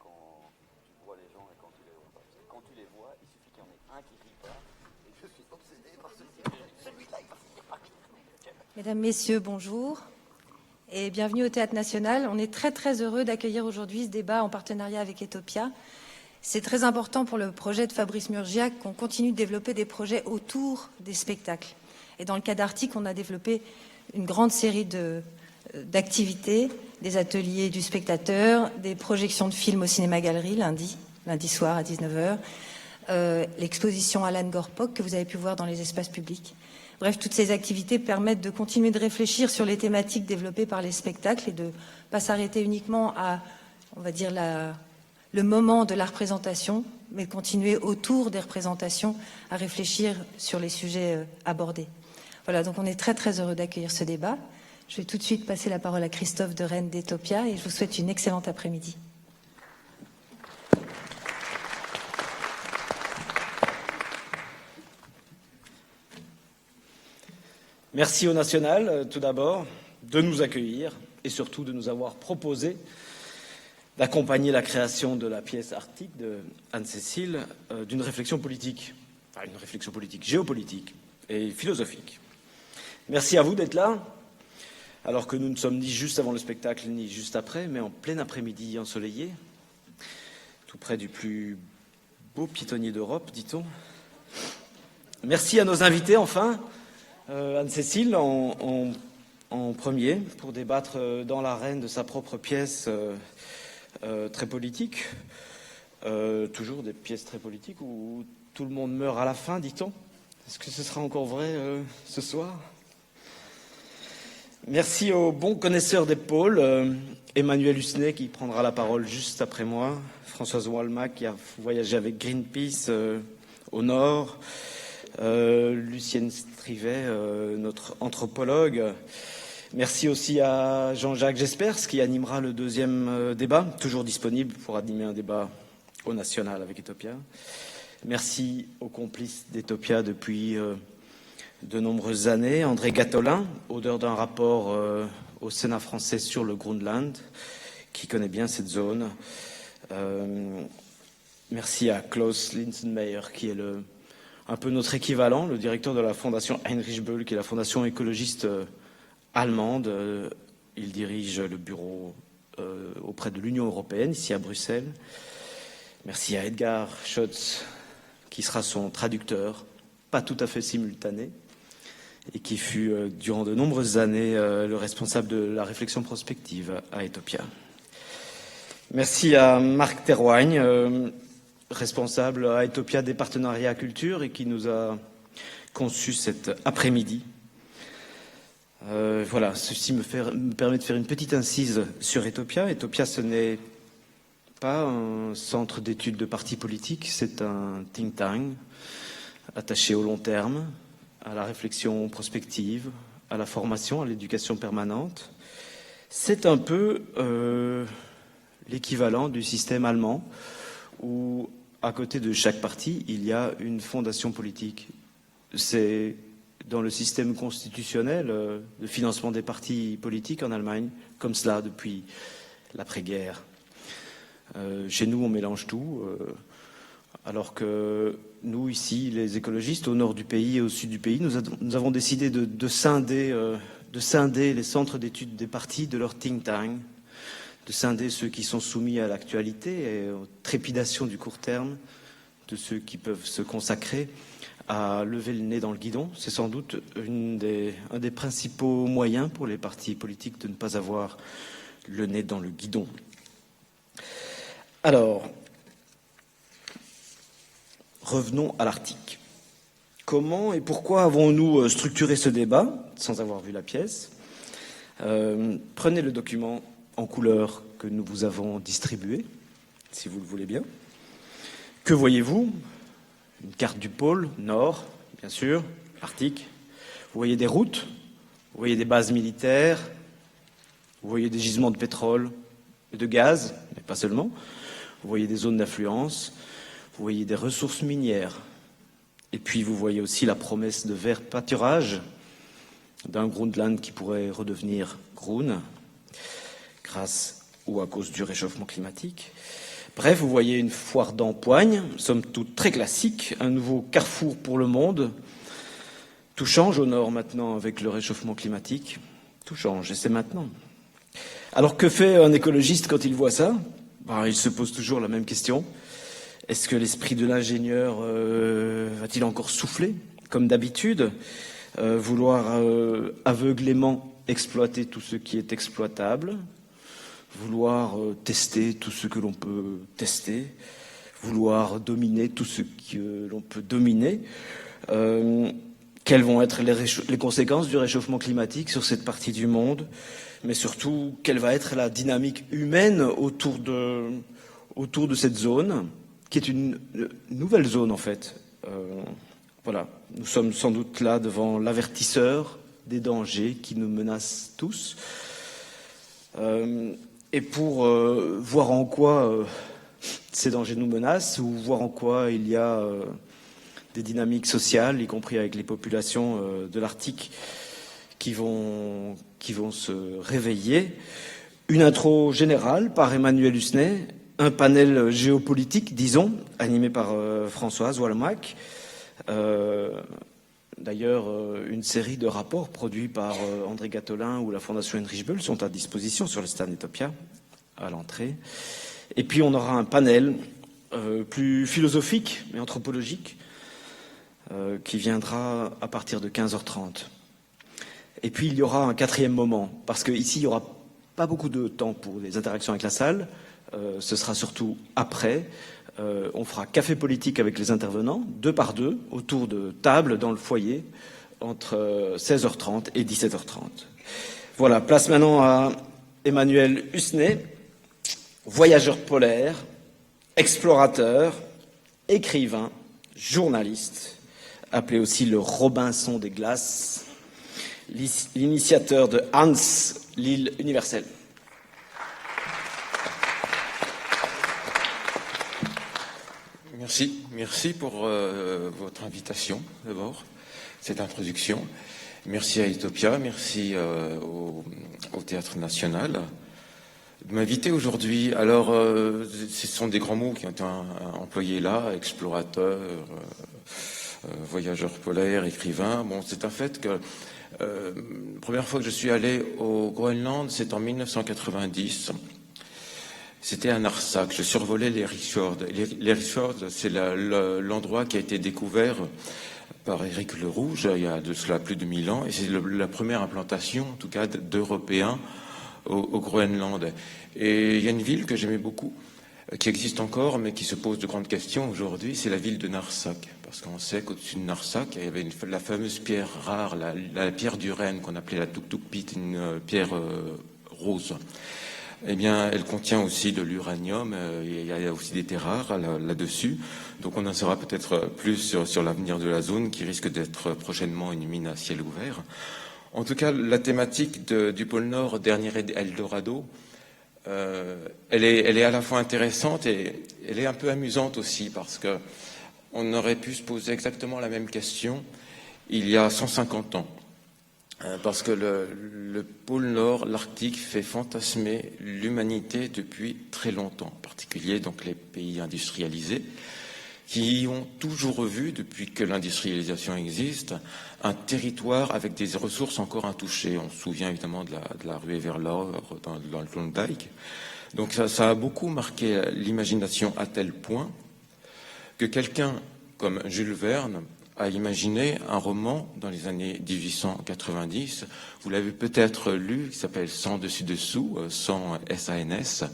quand tu vois les gens et quand tu les vois pas. Parce que quand tu les vois, il suffit qu'il y en ait un qui rit pas. Et je suis obsédé par ce type. Celui-là, il va finir par rire. Mesdames, Messieurs, bonjour et bienvenue au Théâtre National. On est très très heureux d'accueillir aujourd'hui ce débat en partenariat avec Etopia. C'est très important pour le projet de Fabrice Murgiac qu'on continue de développer des projets autour des spectacles. Et dans le cas d'Artic, on a développé une grande série d'activités, des ateliers du spectateur, des projections de films au cinéma-galerie lundi soir à 19h, l'exposition Alan Gorpok que vous avez pu voir dans les espaces publics. Bref, toutes ces activités permettent de continuer de réfléchir sur les thématiques développées par les spectacles et de ne pas s'arrêter uniquement à, on va dire, le moment de la représentation, mais continuer autour des représentations à réfléchir sur les sujets abordés. Voilà, donc on est très très heureux d'accueillir ce débat. Je vais tout de suite passer la parole à Christophe de Rennes d'Etopia et je vous souhaite une excellente après-midi. Merci au National, tout d'abord, de nous accueillir et surtout de nous avoir proposé d'accompagner la création de la pièce Artic de Anne-Cécile d'une réflexion politique, enfin une réflexion politique, géopolitique et philosophique. Merci à vous d'être là, alors que nous ne sommes ni juste avant le spectacle ni juste après, mais en plein après-midi ensoleillé, tout près du plus beau pitonnier d'Europe, dit-on. Merci à nos invités, enfin, Anne-Cécile en premier, pour débattre dans l'arène de sa propre pièce très politique. Toujours des pièces très politiques où tout le monde meurt à la fin, dit-on. Est-ce que ce sera encore vrai ce soir ? Merci aux bons connaisseurs des pôles, Emmanuel Husnet qui prendra la parole juste après moi, Françoise Walma qui a voyagé avec Greenpeace au nord, Lucienne Strivet, notre anthropologue. Merci aussi à Jean-Jacques Jespers qui animera le deuxième débat, toujours disponible pour animer un débat au national avec Etopia. Merci aux complices d'Etopia depuis de nombreuses années, André Gattolin, auteur d'un rapport au Sénat français sur le Groenland, qui connaît bien cette zone. Merci à Klaus Linsenmeyer, qui est un peu notre équivalent, le directeur de la fondation Heinrich Böll, qui est la fondation écologiste allemande. Il dirige le bureau auprès de l'Union européenne, ici à Bruxelles. Merci à Edgar Schotz, qui sera son traducteur, pas tout à fait simultané, et qui fut durant de nombreuses années le responsable de la réflexion prospective à Etopia. Merci à Marc Terroigne, responsable à Etopia des partenariats culture et qui nous a conçu cet après-midi. Voilà, ceci me permet de faire une petite incise sur Etopia. Etopia, ce n'est pas un centre d'études de partis politiques, c'est un think tank attaché au long terme, à la réflexion prospective, à la formation, à l'éducation permanente. C'est un peu l'équivalent du système allemand où, à côté de chaque parti, il y a une fondation politique. C'est dans le système constitutionnel de financement des partis politiques en Allemagne, comme cela depuis l'après-guerre. Chez nous, on mélange tout, alors que nous, ici, les écologistes, au nord du pays et au sud du pays, nous avons décidé de scinder les centres d'études des partis de leur think tank, de scinder ceux qui sont soumis à l'actualité et aux trépidations du court terme, de ceux qui peuvent se consacrer à lever le nez dans le guidon. C'est sans doute un des principaux moyens pour les partis politiques de ne pas avoir le nez dans le guidon. Alors, revenons à l'Artic. Comment et pourquoi avons-nous structuré ce débat sans avoir vu la pièce ? Prenez le document en couleur que nous vous avons distribué, si vous le voulez bien. Que voyez-vous ? Une carte du pôle Nord, bien sûr, Arctique. Vous voyez des routes, vous voyez des bases militaires, vous voyez des gisements de pétrole et de gaz, mais pas seulement. Vous voyez des zones d'influence, vous voyez des ressources minières. Et puis vous voyez aussi la promesse de vert pâturage d'un Groenland qui pourrait redevenir Groen, grâce ou à cause du réchauffement climatique. Bref, vous voyez une foire d'empoigne, somme toute très classique, un nouveau carrefour pour le monde. Tout change au nord maintenant avec le réchauffement climatique. Tout change, et c'est maintenant. Alors que fait un écologiste quand il voit ça? Il se pose toujours la même question. Est-ce que l'esprit de l'ingénieur va-t-il encore souffler, comme d'habitude, vouloir aveuglément exploiter tout ce qui est exploitable, vouloir tester tout ce que l'on peut tester, vouloir dominer tout ce que l'on peut dominer. Quelles vont être les conséquences du réchauffement climatique sur cette partie du monde, mais surtout, quelle va être la dynamique humaine autour de cette zone, qui est une nouvelle zone en fait. Voilà, nous sommes sans doute là devant l'avertisseur des dangers qui nous menacent tous. Et pour voir en quoi ces dangers nous menacent, ou voir en quoi il y a des dynamiques sociales, y compris avec les populations de l'Arctique, qui vont se réveiller. Une intro générale par Emmanuel Husnet, un panel géopolitique, disons, animé par Françoise Walmack. D'ailleurs, une série de rapports produits par André Gattolin ou la Fondation Heinrich Böll sont à disposition sur le stand Etopia, à l'entrée. Et puis on aura un panel plus philosophique et anthropologique qui viendra à partir de 15h30. Et puis il y aura un quatrième moment, parce qu'ici il n'y aura pas beaucoup de temps pour les interactions avec la salle, ce sera surtout après. On fera café politique avec les intervenants, 2 par 2, autour de tables dans le foyer, entre 16h30 et 17h30. Voilà, place maintenant à Emmanuel Husnet, voyageur polaire, explorateur, écrivain, journaliste, appelé aussi le Robinson des glaces, l'initiateur de Hans, l'île universelle. Merci pour votre invitation, d'abord, cette introduction. Merci à Etopia, merci au Théâtre National de m'inviter aujourd'hui. Alors, ce sont des grands mots qui ont été employés là, explorateur, voyageur polaire, écrivain. Bon, c'est un fait que la première fois que je suis allé au Groenland, c'est en 1990. C'était à Narsaq. Je survolais les Riksfjords. Les Riksfjords, c'est l'endroit qui a été découvert par Éric Le Rouge il y a de cela plus de 1000 ans. Et c'est la première implantation, en tout cas, d'Européens au Groenland. Et il y a une ville que j'aimais beaucoup, qui existe encore, mais qui se pose de grandes questions aujourd'hui, c'est la ville de Narsaq. Parce qu'on sait qu'au-dessus de Narsaq, il y avait la fameuse pierre rare, la pierre du Renne, qu'on appelait la Tuktukpit, une pierre rose. Eh bien, elle contient aussi de l'uranium, il y a aussi des terres rares là-dessus. Donc on en saura peut-être plus sur l'avenir de la zone, qui risque d'être prochainement une mine à ciel ouvert. En tout cas, la thématique du pôle Nord, dernier Eldorado, elle est à la fois intéressante et elle est un peu amusante aussi, parce que on aurait pu se poser exactement la même question il y a 150 ans. Parce que le pôle Nord, l'Arctique, fait fantasmer l'humanité depuis très longtemps, en particulier donc les pays industrialisés, qui ont toujours vu, depuis que l'industrialisation existe, un territoire avec des ressources encore intouchées. On se souvient évidemment de la ruée vers l'or dans le Klondike. Donc ça a beaucoup marqué l'imagination à tel point que quelqu'un comme Jules Verne a imaginé un roman dans les années 1890. Vous l'avez peut-être lu, qui s'appelle Sans dessus dessous, sans S-A-N-S,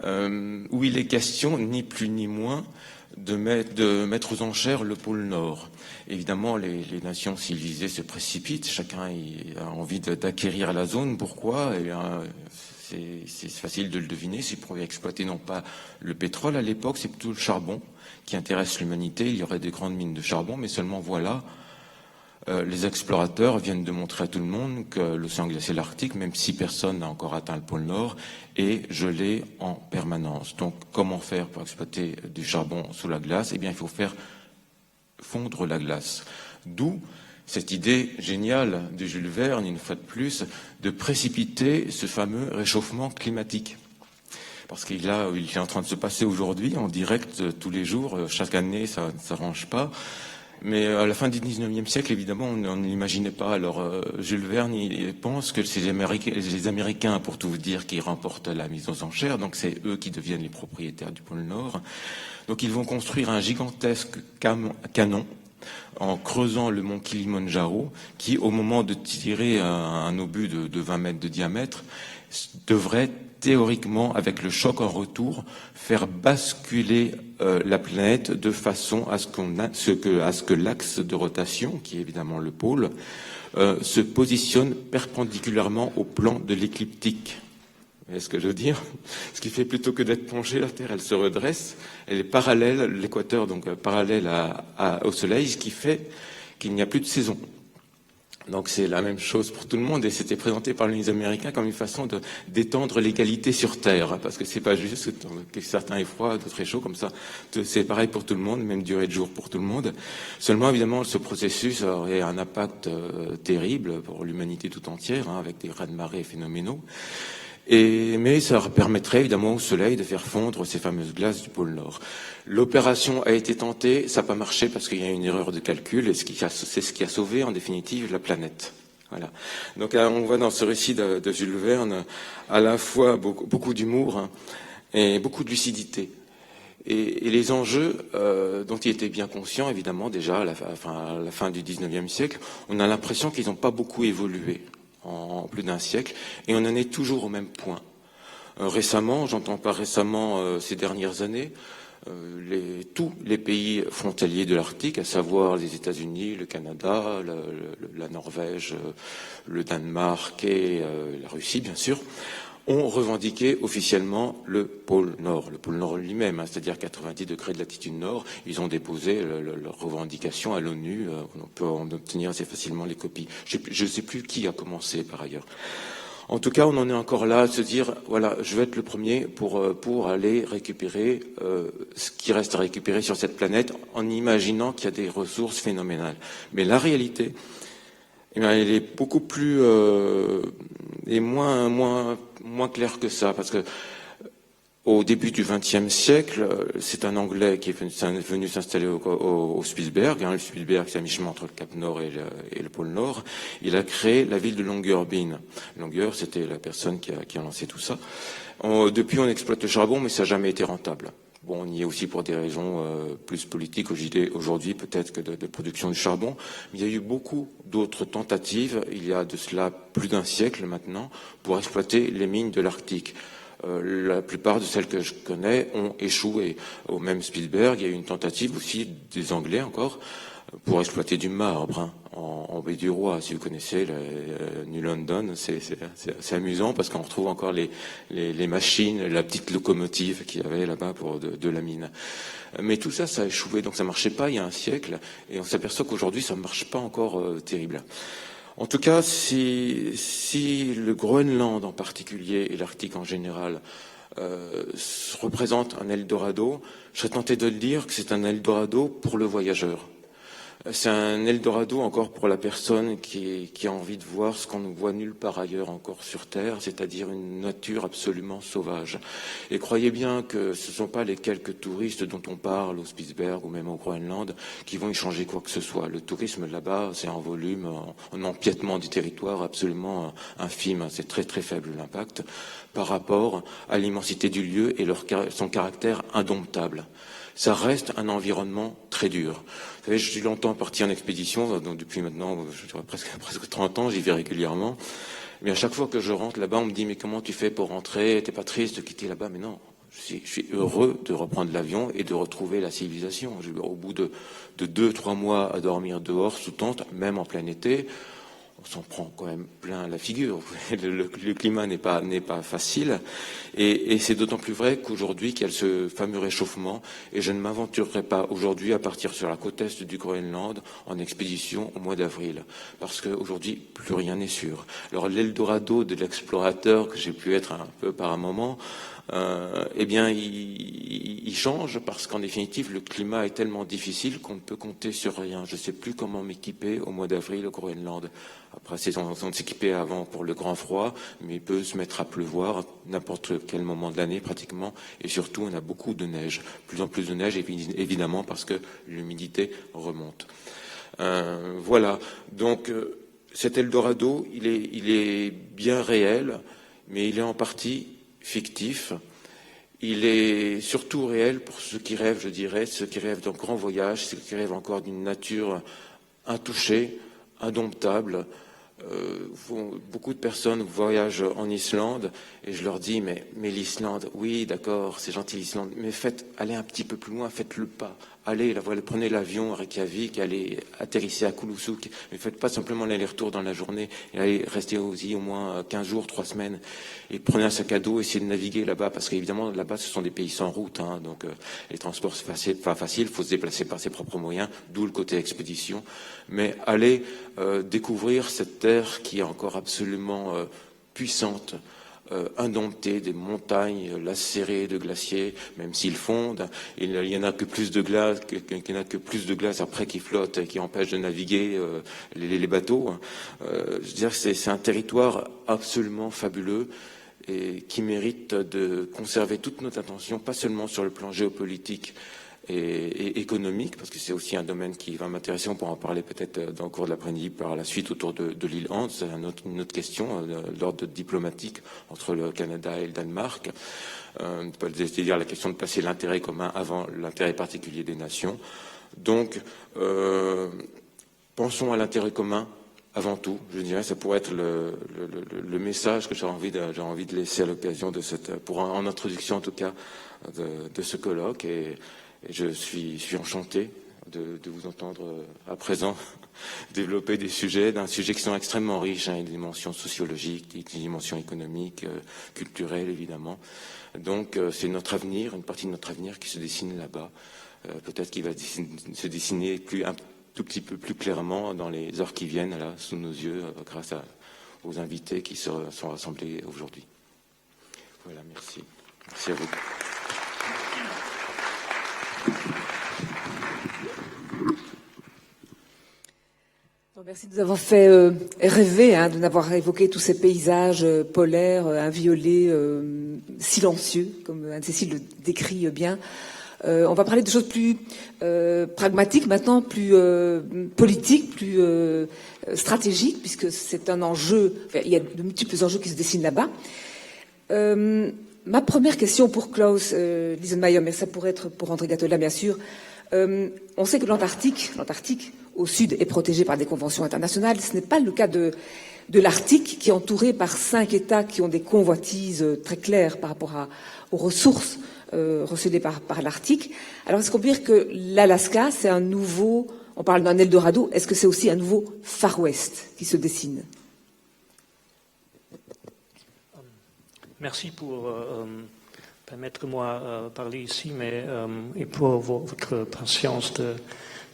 où il est question, ni plus ni moins, de mettre aux enchères le pôle Nord. Évidemment, les nations civilisées se précipitent, chacun a envie d'acquérir la zone. Pourquoi ? Eh bien, c'est facile de le deviner. C'est pour exploiter non pas le pétrole à l'époque, c'est plutôt le charbon qui intéresse l'humanité. Il y aurait des grandes mines de charbon, mais seulement voilà, les explorateurs viennent de montrer à tout le monde que l'océan glacial arctique, même si personne n'a encore atteint le pôle Nord, est gelé en permanence. Donc comment faire pour exploiter du charbon sous la glace ? Eh bien, il faut faire fondre la glace. D'où cette idée géniale de Jules Verne, une fois de plus, de précipiter ce fameux réchauffement climatique. parce qu'il est en train de se passer aujourd'hui en direct tous les jours. Chaque année, ça ne s'arrange pas. Mais à la fin du 19e siècle, évidemment, on ne l'imaginait pas. Alors, Jules Verne, il pense que c'est les Américains, pour tout vous dire, qui remportent la mise aux enchères. Donc, c'est eux qui deviennent les propriétaires du pôle Nord. Donc, ils vont construire un gigantesque canon en creusant le mont Kilimandjaro, qui, au moment de tirer un obus de 20 mètres de diamètre, devrait théoriquement, avec le choc en retour, faire basculer la planète de façon à ce que l'axe de rotation, qui est évidemment le pôle, se positionne perpendiculairement au plan de l'écliptique. Vous voyez ce que je veux dire? Ce qui fait, plutôt que d'être plongée, la Terre, elle se redresse, elle est parallèle, l'équateur donc parallèle au Soleil, ce qui fait qu'il n'y a plus de saison. Donc c'est la même chose pour tout le monde, et c'était présenté par les Américains comme une façon d'étendre l'égalité sur Terre, parce que c'est pas juste que certains est froid, d'autres est chaud, comme ça. C'est pareil pour tout le monde, même durée de jour pour tout le monde. Seulement, évidemment, ce processus aurait un impact terrible pour l'humanité tout entière, avec des raz-de-marée phénoménaux. Mais ça permettrait évidemment au Soleil de faire fondre ces fameuses glaces du pôle Nord. L'opération a été tentée, ça n'a pas marché parce qu'il y a une erreur de calcul, et c'est ce qui a sauvé en définitive la planète. Voilà. Donc on voit dans ce récit de Jules Verne à la fois beaucoup d'humour et beaucoup de lucidité. Et les enjeux dont il était bien conscient, évidemment, déjà à la fin du 19e siècle, on a l'impression qu'ils n'ont pas beaucoup évolué en plus d'un siècle, et on en est toujours au même point. Récemment, j'entends pas récemment ces dernières années, tous les pays frontaliers de l'Arctique, à savoir les États-Unis, le Canada, la Norvège, le Danemark et la Russie, bien sûr, ont revendiqué officiellement le pôle Nord lui-même, c'est-à-dire 90 degrés de latitude nord. Ils ont déposé leur revendication à l'ONU. On peut en obtenir assez facilement les copies. Je ne sais plus qui a commencé par ailleurs. En tout cas, on en est encore là à se dire, voilà, je vais être le premier pour aller récupérer ce qui reste à récupérer sur cette planète, en imaginant qu'il y a des ressources phénoménales. Mais la réalité, eh bien, elle est beaucoup plus et moins claire que ça, parce que au début du XXe siècle, c'est un Anglais qui est venu s'installer au Spitzberg. Le Spitzberg, c'est à mi-chemin entre le Cap Nord et le pôle Nord. Il a créé la ville de Longyearbyen. Longyear, c'était la personne qui a lancé tout ça. Depuis, on exploite le charbon, mais ça n'a jamais été rentable. Bon, on y est aussi pour des raisons plus politiques aujourd'hui, peut-être, que de production du charbon. Mais il y a eu beaucoup d'autres tentatives, il y a de cela plus d'un siècle maintenant, pour exploiter les mines de l'Arctique. La plupart de celles que je connais ont échoué. Au même Spitzberg, il y a eu une tentative aussi des Anglais encore pour exploiter du marbre en baie du Roi. Si vous connaissez New London, c'est amusant parce qu'on retrouve encore les machines, la petite locomotive qu'il y avait là-bas pour de la mine. Mais tout ça a échoué, donc ça marchait pas il y a un siècle, et on s'aperçoit qu'aujourd'hui ça marche pas encore terrible. En tout cas, si le Groenland en particulier et l'Arctique en général représente un Eldorado, je serais tenté de dire que c'est un Eldorado pour le voyageur. C'est un Eldorado encore pour la personne qui a envie de voir ce qu'on ne voit nulle part ailleurs encore sur Terre, c'est-à-dire une nature absolument sauvage. Et croyez bien que ce ne sont pas les quelques touristes dont on parle au Spitzberg ou même au Groenland qui vont y changer quoi que ce soit. Le tourisme là-bas, c'est en volume, en empiètement du territoire absolument infime. C'est très très faible l'impact par rapport à l'immensité du lieu et son caractère indomptable. Ça reste un environnement très dur. Vous savez, je suis longtemps parti en expédition, donc depuis maintenant, je dirais presque 30 ans, j'y vais régulièrement. Mais à chaque fois que je rentre là-bas, on me dit, mais comment tu fais pour rentrer? T'es pas triste de quitter là-bas? Mais non, je suis heureux de reprendre l'avion et de retrouver la civilisation. Au bout de 2-3 mois à dormir dehors, sous tente, même en plein été, on s'en prend quand même plein la figure. Le climat n'est pas facile, et c'est d'autant plus vrai qu'aujourd'hui qu'il y a ce fameux réchauffement, et je ne m'aventurerai pas aujourd'hui à partir sur la côte est du Groenland en expédition au mois d'avril, parce qu'aujourd'hui plus rien n'est sûr. Alors l'Eldorado de l'explorateur que j'ai pu être un peu par un moment, eh bien, il change parce qu'en définitive, le climat est tellement difficile qu'on ne peut compter sur rien. Je ne sais plus comment m'équiper au mois d'avril au Groenland. Après, on s'équipait avant pour le grand froid, mais il peut se mettre à pleuvoir n'importe quel moment de l'année pratiquement. Et surtout, on a beaucoup de neige, plus en plus de neige, évidemment, parce que l'humidité remonte. Voilà. Donc, cet Eldorado, il est bien réel, mais il est en partie fictif. Il est surtout réel pour ceux qui rêvent, je dirais, ceux qui rêvent d'un grand voyage, ceux qui rêvent encore d'une nature intouchée, indomptable. Beaucoup de personnes voyagent en Islande et je leur dis mais l'Islande, oui d'accord, c'est gentil l'Islande, mais allez un petit peu plus loin, faites le pas. Allez, prenez l'avion à Reykjavik, allez atterrissez à Kulusuk, mais faites pas simplement l'aller-retour dans la journée, et allez rester aussi au moins 15 jours, 3 semaines, et prenez un sac à dos, essayez de naviguer là-bas, parce qu'évidemment là-bas ce sont des pays sans route, hein, donc les transports c'est pas facile, il faut se déplacer par ses propres moyens, d'où le côté expédition, mais allez découvrir cette terre qui est encore absolument puissante, indomptée, des montagnes lacérées de glaciers, même s'ils fondent, il y en a que plus de glace, après qui flottent et qui empêchent de naviguer les bateaux. Je veux dire, c'est un territoire absolument fabuleux et qui mérite de conserver toute notre attention, pas seulement sur le plan géopolitique et économique, parce que c'est aussi un domaine qui va m'intéresser, on pourra en parler peut-être dans le cours de l'après-midi par la suite autour de l'île Hans, c'est une autre question d'ordre diplomatique entre le Canada et le Danemark, c'est-à-dire la question de placer l'intérêt commun avant l'intérêt particulier des nations. Donc, pensons à l'intérêt commun avant tout, je dirais, ça pourrait être le message que j'ai envie de laisser à l'occasion de en introduction en tout cas, de ce colloque, et je suis enchanté de vous entendre à présent développer d'un sujet qui sont extrêmement riches, hein, des dimensions sociologiques, des dimensions économiques, culturelles évidemment. Donc c'est notre avenir, une partie de notre avenir qui se dessine là-bas. Peut-être qu'il va se dessiner un tout petit peu plus clairement dans les heures qui viennent, là, sous nos yeux, grâce aux invités qui sont rassemblés aujourd'hui. Voilà, merci. Merci à vous. Merci de nous avoir fait rêver, de nous avoir évoqué tous ces paysages polaires, inviolés, silencieux, comme Anne-Cécile le décrit bien. On va parler de choses plus pragmatiques maintenant, plus politiques, plus stratégiques, puisque c'est un enjeu, il y a de multiples enjeux qui se dessinent là-bas. Ma première question pour Klaus Liesenmayer, mais ça pourrait être pour André Gatola, bien sûr. On sait que l'Antarctique au sud est protégé par des conventions internationales. Ce n'est pas le cas de l'Arctique, qui est entouré par 5 États qui ont des convoitises très claires par rapport aux ressources recélées par l'Arctique. Alors, est-ce qu'on peut dire que l'Alaska, c'est un nouveau, on parle d'un Eldorado, est-ce que c'est aussi un nouveau Far West qui se dessine? Merci pour permettre-moi parler ici, et pour votre patience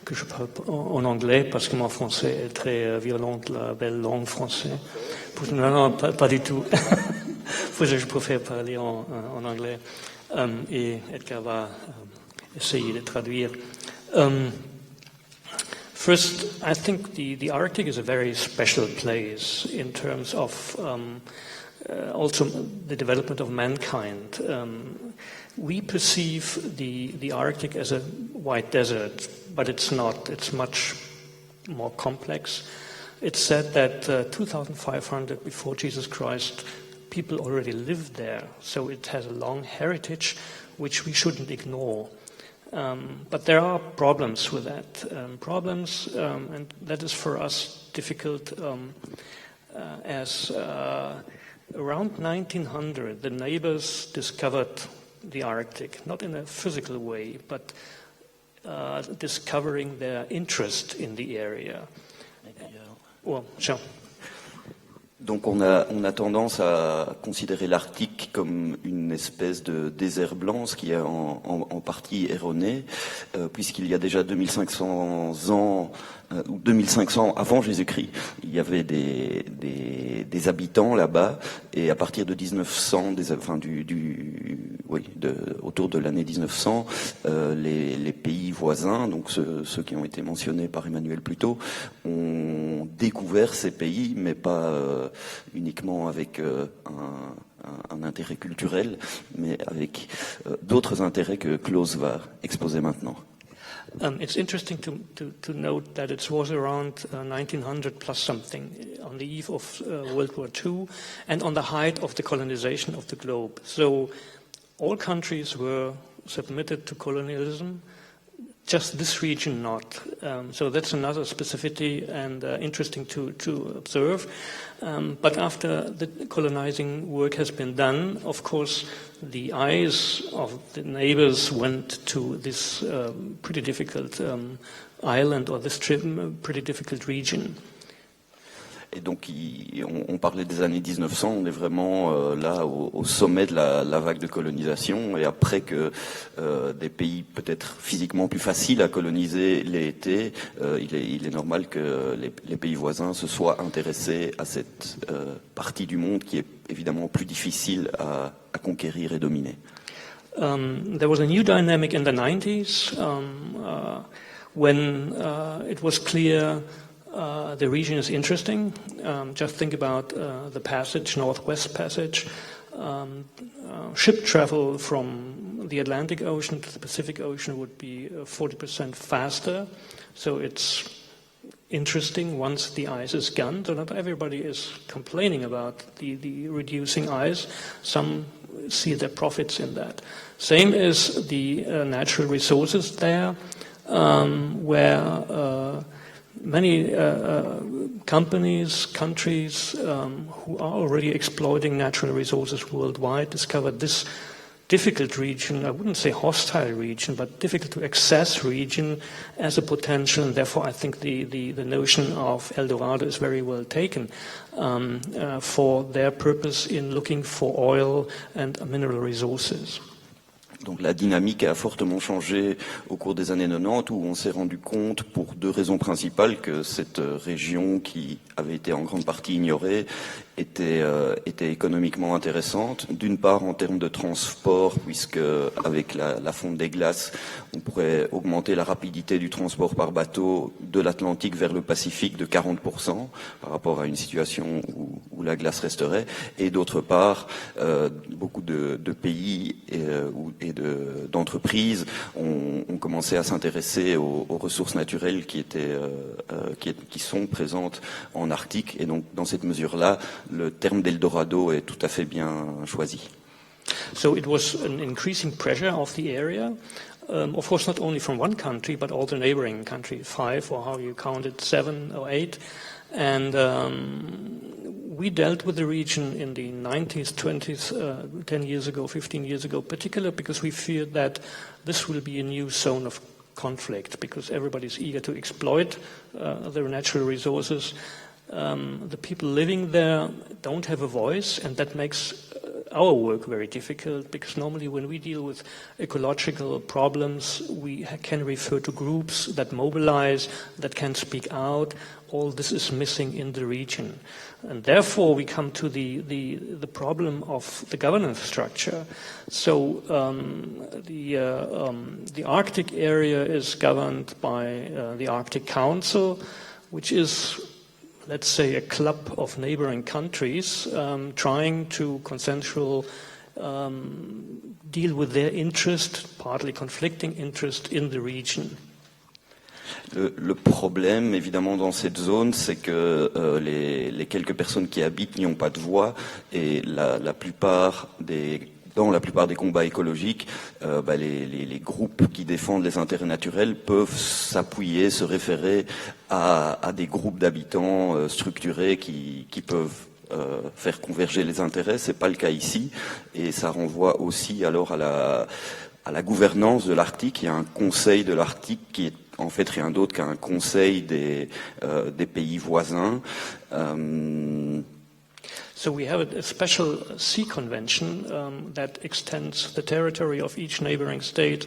que je parle en anglais, parce que mon français est très violent, la belle langue française. Non, pas du tout. Je préfère parler en anglais. Et Edgar va essayer de traduire. First, I think the Arctic is a very special place in terms of also the development of mankind. We perceive the Arctic as a white desert, but it's not. It's much more complex. It's said that 2,500 before Jesus Christ, people already lived there, so it has a long heritage, which we shouldn't ignore. But there are problems with that. And that is for us difficult as around 1900, the neighbors discovered the Arctic, not in a physical way, but discovering their interest in the area. Well, sure. Donc on a tendance à considérer l'Arctique comme une espèce de désert blanc, ce qui est en partie erroné, puisqu'il y a déjà 2500 ans ou 2500 avant Jésus-Christ. Il y avait des habitants là-bas, et à partir de 1900, autour de l'année 1900, les pays voisins, donc ceux qui ont été mentionnés par Emmanuel plus tôt, ont découvert ces pays, mais pas uniquement avec un intérêt culturel, mais avec d'autres intérêts que Klaus va exposer maintenant. It's interesting to note that it was around 1900 plus something, on the eve of World War II, and on the height of the colonization of the globe. So all countries were submitted to colonialism, just this region not. So that's another specificity and interesting to observe. But after the colonizing work has been done, of course, the eyes of the neighbors went to this pretty difficult island, or this pretty difficult region. Et donc, on parlait des années 1900, on est vraiment là au sommet de la vague de colonisation, et après que des pays peut-être physiquement plus faciles à coloniser l'aient été, il est normal que les pays voisins se soient intéressés à cette partie du monde qui est évidemment plus difficile à conquérir et dominer. There was a new dynamic in the 90s when it was clear the region is interesting. Just think about the passage, Northwest Passage. Ship travel from the Atlantic Ocean to the Pacific Ocean would be 40% faster. So it's interesting once the ice is gone. So not everybody is complaining about the reducing ice. Some see their profits in that. Same is the natural resources there, where many companies, countries who are already exploiting natural resources worldwide discovered this difficult region, I wouldn't say hostile region, but difficult to access region as a potential, and therefore I think the notion of El Dorado is very well taken for their purpose in looking for oil and mineral resources. Donc la dynamique a fortement changé au cours des années 90, où on s'est rendu compte, pour deux raisons principales, que cette région qui avait été en grande partie ignorée était économiquement intéressante. D'une part en termes de transport, puisque avec la fonte des glaces, on pourrait augmenter la rapidité du transport par bateau de l'Atlantique vers le Pacifique de 40% par rapport à une situation où la glace resterait. Et d'autre part, beaucoup de pays et d'entreprises ont commencé à s'intéresser aux ressources naturelles qui sont présentes en Arctique. Et donc, dans cette mesure-là, le terme d'Eldorado est tout à fait bien choisi. So it was an increasing pressure of the area. Of course, not only from one country, but all the neighboring countries, 5 or how you count it, 7 or 8. And we dealt with the region in the 90s, 20s, 10 years ago, 15 years ago, particularly because we feared that this will be a new zone of conflict, because everybody's eager to exploit their natural resources. The people living there don't have a voice, and that makes our work very difficult, because normally when we deal with ecological problems, we can refer to groups that mobilize, that can speak out. All this is missing in the region. And therefore we come to the problem of the governance structure. So the Arctic area is governed by the Arctic Council, which is, let's say, a club of neighboring countries trying to consensual deal with their interest, partly conflicting interest in the region. Le problème, évidemment, dans cette zone, c'est que les quelques personnes qui habitent n'y ont pas de voix, et dans la plupart des combats écologiques, les groupes qui défendent les intérêts naturels peuvent s'appuyer, se référer à des groupes d'habitants structurés qui peuvent faire converger les intérêts. C'est pas le cas ici, et ça renvoie aussi alors à la gouvernance de l'Arctique. Il y a un conseil de l'Arctique qui est en fait rien d'autre qu'un conseil des pays voisins. So we have a special sea convention that extends the territory of each neighboring state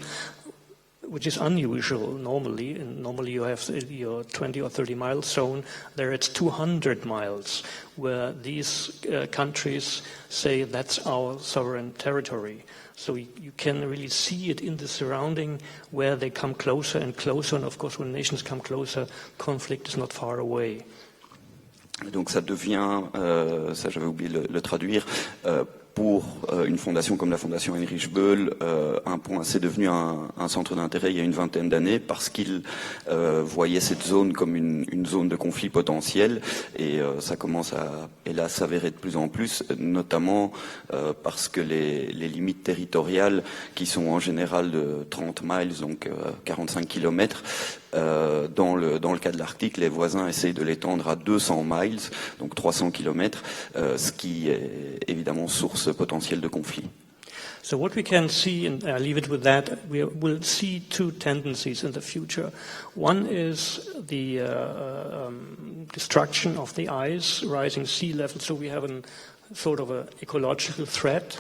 which is unusual normally. Normally you have your 20 or 30 mile zone. There it's 200 miles, where these countries say that's our sovereign territory. So you can really see it in the surrounding where they come closer and closer. And of course, when nations come closer, conflict is not far away. Donc ça devient, ça j'avais oublié de le traduire, pour une fondation comme la Fondation Heinrich Böll, c'est devenu un centre d'intérêt il y a une vingtaine d'années parce qu'il voyait cette zone comme une zone de conflit potentiel, et ça commence à, hélas, s'avérer de plus en plus, notamment parce que les limites territoriales, qui sont en général de 30 miles, donc 45 kilomètres, dans le cas de l'Arctique, les voisins essayent de l'étendre à 200 miles, donc 300 kilomètres, ce qui est évidemment source potentielle de conflit. So what we can see, and I'll leave it with that, we'll see two tendencies in the future. One is the destruction of the ice, rising sea level, so we have a sort of an ecological threat.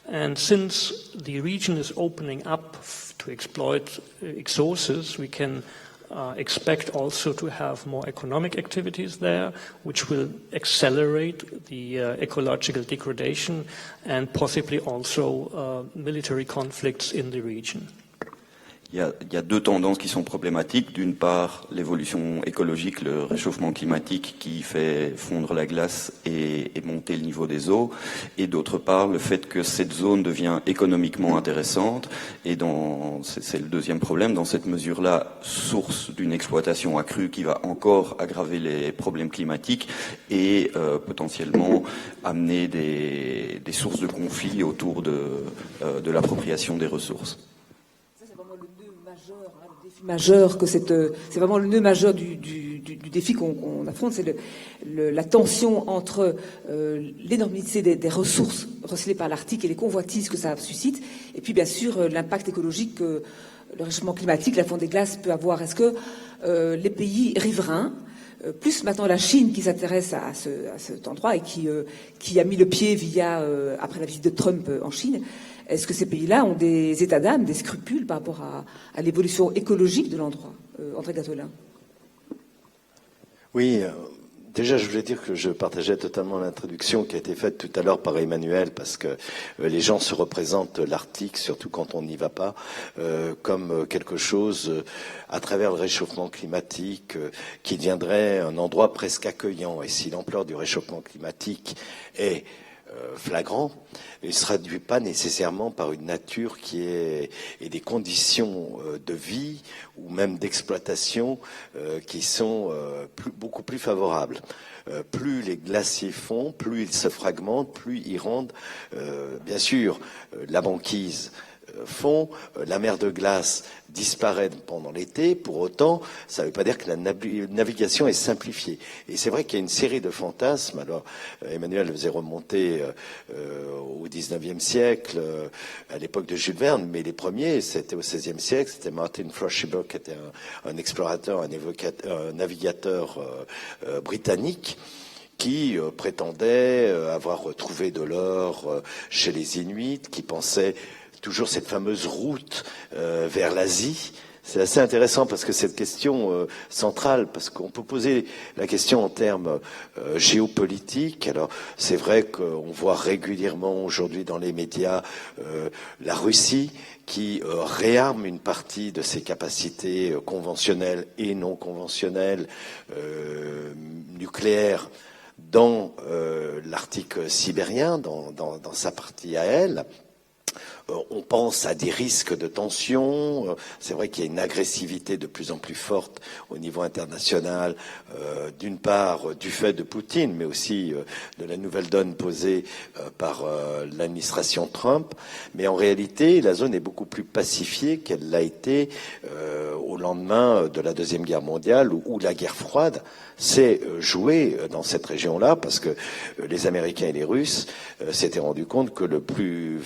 And since the region is opening up to exploit resources, we can expect also to have more economic activities there, which will accelerate the ecological degradation and possibly also military conflicts in the region. Il y a deux tendances qui sont problématiques. D'une part, l'évolution écologique, le réchauffement climatique qui fait fondre la glace et monter le niveau des eaux. Et d'autre part, le fait que cette zone devient économiquement intéressante. Et c'est le deuxième problème, dans cette mesure-là, source d'une exploitation accrue qui va encore aggraver les problèmes climatiques et potentiellement amener des sources de conflits autour de l'appropriation des ressources. Majeur que c'est vraiment le nœud majeur du défi qu'on affronte, c'est la tension entre l'énormité des ressources recelées par l'Arctique et les convoitises que ça suscite, et puis bien sûr l'impact écologique que le réchauffement climatique, la fonte des glaces peut avoir. Est-ce que les pays riverains, plus maintenant la Chine qui s'intéresse à cet endroit et qui a mis le pied après la visite de Trump en Chine, est-ce que ces pays-là ont des états d'âme, des scrupules par rapport à l'évolution écologique de l'endroit? André Gattolin. Oui, déjà je voulais dire que je partageais totalement l'introduction qui a été faite tout à l'heure par Emmanuel, parce que les gens se représentent l'Arctique, surtout quand on n'y va pas, comme quelque chose, à travers le réchauffement climatique, qui deviendrait un endroit presque accueillant. Et si l'ampleur du réchauffement climatique est flagrant, il ne se traduit pas nécessairement par une nature et des conditions de vie ou même d'exploitation qui sont beaucoup plus favorables. Plus les glaciers fondent, plus ils se fragmentent, plus ils rendent, bien sûr, la banquise fond, la mer de glace disparaît pendant l'été. Pour autant, ça ne veut pas dire que la navigation est simplifiée. Et c'est vrai qu'il y a une série de fantasmes. Alors, Emmanuel faisait remonter au XIXe siècle, à l'époque de Jules Verne, mais les premiers, c'était au XVIe siècle. C'était Martin Frobisher, qui était un explorateur, un navigateur britannique, qui prétendait avoir retrouvé de l'or chez les Inuits, qui pensait toujours cette fameuse route vers l'Asie. C'est assez intéressant parce que cette question centrale, parce qu'on peut poser la question en termes géopolitiques. Alors c'est vrai qu'on voit régulièrement aujourd'hui dans les médias la Russie qui réarme une partie de ses capacités conventionnelles et non conventionnelles nucléaires dans l'Arctique sibérien, dans sa partie à elle. On pense à des risques de tension. C'est vrai qu'il y a une agressivité de plus en plus forte au niveau international, d'une part du fait de Poutine, mais aussi de la nouvelle donne posée par l'administration Trump. Mais en réalité, la zone est beaucoup plus pacifiée qu'elle l'a été au lendemain de la Deuxième Guerre mondiale, où la guerre froide s'est jouée dans cette région-là, parce que les Américains et les Russes s'étaient rendus compte que le plus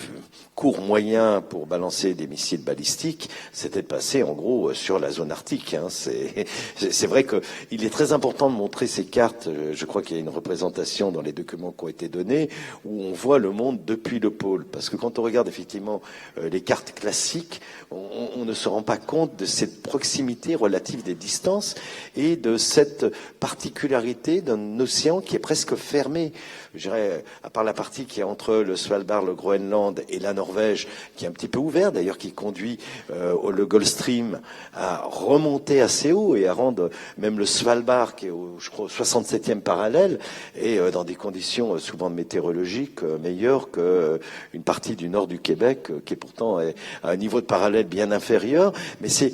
court moyen moyens pour balancer des missiles balistiques, c'était de passer en gros sur la zone arctique. Hein. C'est vrai qu'il est très important de montrer ces cartes. Je crois qu'il y a une représentation dans les documents qui ont été donnés où on voit le monde depuis le pôle. Parce que quand on regarde effectivement les cartes classiques, on ne se rend pas compte de cette proximité relative des distances et de cette particularité d'un océan qui est presque fermé. Je dirais, à part la partie qui est entre le Svalbard, le Groenland et la Norvège, qui est un petit peu ouvert, d'ailleurs qui conduit le Gulf Stream à remonter assez haut et à rendre même le Svalbard, qui est je crois, au 67e parallèle, et dans des conditions souvent météorologiques meilleures qu'une partie du nord du Québec, qui est pourtant à un niveau de parallèle bien inférieur. Mais c'est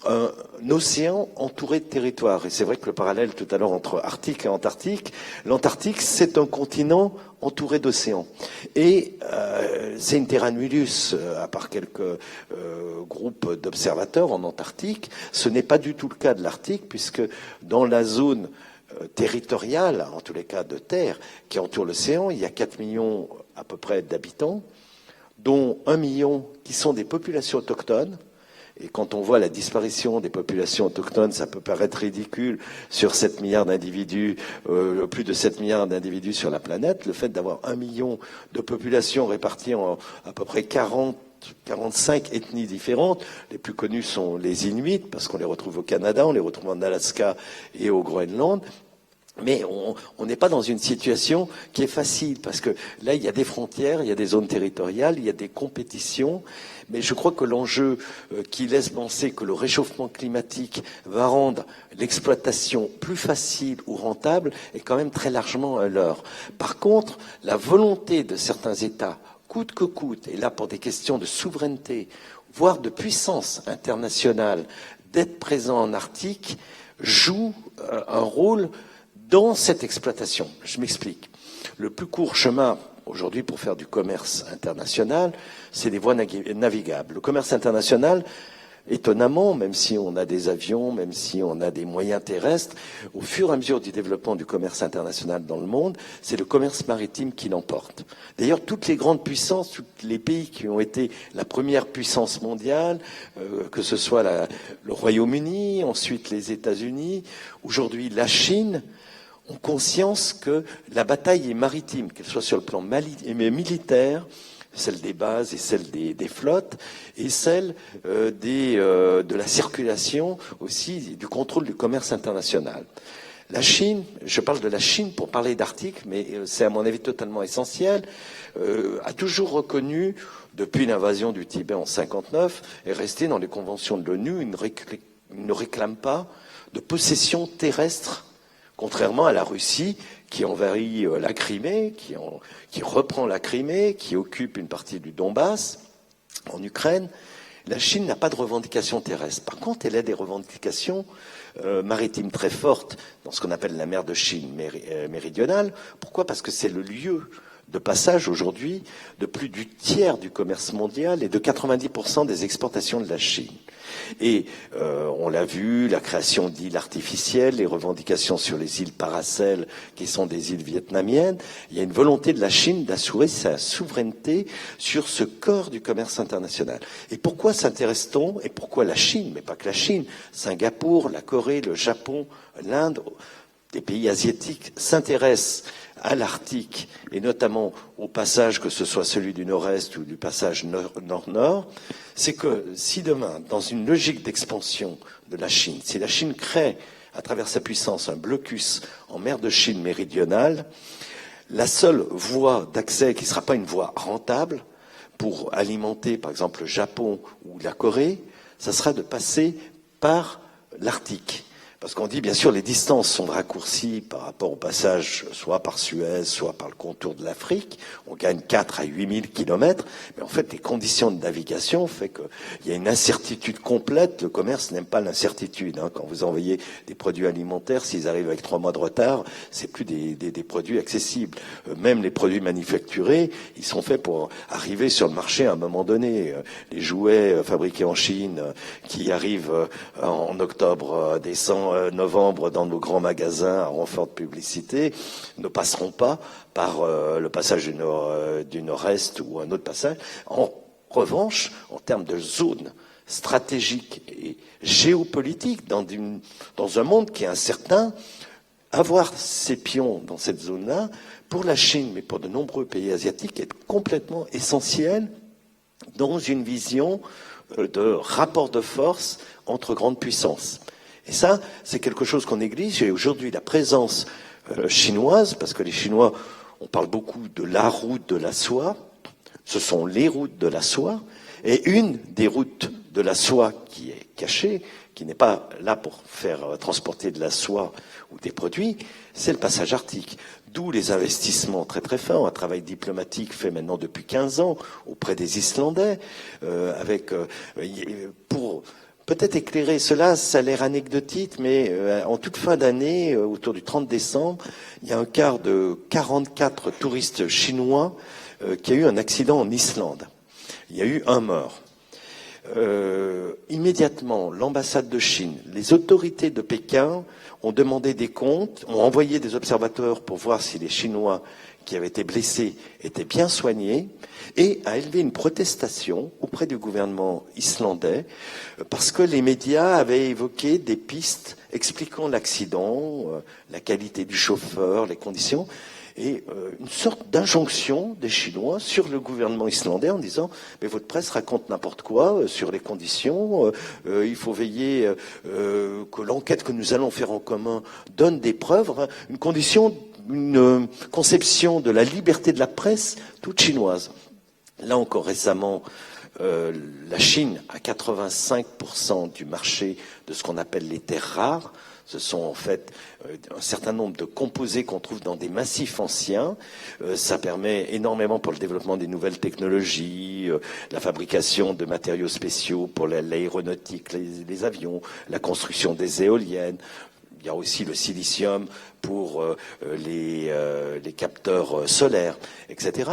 un océan entouré de territoires. Et c'est vrai que le parallèle tout à l'heure entre Arctique et Antarctique, l'Antarctique, c'est un continent entouré d'océans. Et c'est une terra nullius, à part quelques groupes d'observateurs en Antarctique. Ce n'est pas du tout le cas de l'Arctique, puisque dans la zone territoriale, en tous les cas de terre, qui entoure l'océan, il y a 4 millions à peu près d'habitants, dont 1 million qui sont des populations autochtones. Et quand on voit la disparition des populations autochtones, ça peut paraître ridicule sur 7 milliards d'individus, plus de 7 milliards d'individus sur la planète. Le fait d'avoir 1 million de populations réparties en à peu près 45 ethnies différentes. Les plus connues sont les Inuits, parce qu'on les retrouve au Canada, on les retrouve en Alaska et au Groenland. Mais on n'est pas dans une situation qui est facile, parce que là, il y a des frontières, il y a des zones territoriales, il y a des compétitions. Mais je crois que l'enjeu qui laisse penser que le réchauffement climatique va rendre l'exploitation plus facile ou rentable est quand même très largement un leurre. Par contre, la volonté de certains États, coûte que coûte, et là pour des questions de souveraineté, voire de puissance internationale, d'être présent en Arctique, joue un rôle dans cette exploitation. Je m'explique. Le plus court chemin aujourd'hui pour faire du commerce international, c'est des voies navigables. Le commerce international, étonnamment, même si on a des avions, même si on a des moyens terrestres, au fur et à mesure du développement du commerce international dans le monde, c'est le commerce maritime qui l'emporte. D'ailleurs, toutes les grandes puissances, tous les pays qui ont été la première puissance mondiale, que ce soit le Royaume-Uni, ensuite les États-Unis, aujourd'hui la Chine, ont conscience que la bataille est maritime, qu'elle soit sur le plan militaire, celle des bases et celle des flottes, et celle de la circulation aussi, du contrôle du commerce international. La Chine, je parle de la Chine pour parler d'Arctique, mais c'est à mon avis totalement essentiel, a toujours reconnu, depuis l'invasion du Tibet en 1959, est resté dans les conventions de l'ONU, il ne réclame pas de possession terrestre, contrairement à la Russie qui envahit la Crimée, qui reprend la Crimée, qui occupe une partie du Donbass en Ukraine. La Chine n'a pas de revendications terrestres. Par contre, elle a des revendications maritimes très fortes dans ce qu'on appelle la mer de Chine méridionale. Pourquoi ? Parce que c'est le lieu de passage aujourd'hui de plus du tiers du commerce mondial et de 90% des exportations de la Chine. Et on l'a vu, la création d'îles artificielles, les revendications sur les îles Paracel, qui sont des îles vietnamiennes, il y a une volonté de la Chine d'assurer sa souveraineté sur ce corps du commerce international. Et pourquoi s'intéresse-t-on, et pourquoi la Chine, mais pas que la Chine, Singapour, la Corée, le Japon, l'Inde, des pays asiatiques s'intéressent à l'Arctique, et notamment au passage, que ce soit celui du Nord-Est ou du passage Nord-Nord, c'est que si demain, dans une logique d'expansion de la Chine, si la Chine crée, à travers sa puissance, un blocus en mer de Chine méridionale, la seule voie d'accès qui ne sera pas une voie rentable pour alimenter, par exemple, le Japon ou la Corée, ça sera de passer par l'Arctique. Parce qu'on dit, bien sûr, les distances sont raccourcies par rapport au passage, soit par Suez, soit par le contour de l'Afrique. On gagne 4 à 8 000 kilomètres. Mais en fait, les conditions de navigation font qu'il y a une incertitude complète. Le commerce n'aime pas l'incertitude. Quand vous envoyez des produits alimentaires, s'ils arrivent avec 3 mois de retard, c'est plus des produits accessibles. Même les produits manufacturés, ils sont faits pour arriver sur le marché à un moment donné. Les jouets fabriqués en Chine qui arrivent en octobre, décembre, novembre dans nos grands magasins à renfort de publicité ne passeront pas par le passage du Nord-Est ou un autre passage. revanche, en termes de zone stratégique et géopolitique, dans un monde qui est incertain, avoir ces pions dans cette zone-là, pour la Chine, mais pour de nombreux pays asiatiques, est complètement essentiel dans une vision de rapport de force entre grandes puissances. Et ça, c'est quelque chose qu'on néglige. Et aujourd'hui, la présence chinoise, parce que les Chinois, on parle beaucoup de la route de la soie, ce sont les routes de la soie, et une des routes de la soie qui est cachée, qui n'est pas là pour faire transporter de la soie ou des produits, c'est le passage arctique. D'où les investissements très très forts, un travail diplomatique fait maintenant depuis 15 ans auprès des Islandais, pour peut-être éclairer cela, ça a l'air anecdotique, mais en toute fin d'année, autour du 30 décembre, il y a un quart de 44 touristes chinois qui a eu un accident en Islande. Il y a eu un mort. Immédiatement, l'ambassade de Chine, les autorités de Pékin ont demandé des comptes, ont envoyé des observateurs pour voir si les Chinois qui avaient été blessés étaient bien soignés, et a élevé une protestation auprès du gouvernement islandais parce que les médias avaient évoqué des pistes expliquant l'accident, la qualité du chauffeur, les conditions, et une sorte d'injonction des Chinois sur le gouvernement islandais en disant « mais votre presse raconte n'importe quoi sur les conditions, il faut veiller que l'enquête que nous allons faire en commun donne des preuves, une conception de la liberté de la presse toute chinoise ». Là encore récemment, la Chine a 85% du marché de ce qu'on appelle les terres rares. Ce sont en fait un certain nombre de composés qu'on trouve dans des massifs anciens. Ça permet énormément pour le développement des nouvelles technologies, la fabrication de matériaux spéciaux pour l'aéronautique, les avions, la construction des éoliennes. Il y a aussi le silicium pour les capteurs solaires, etc.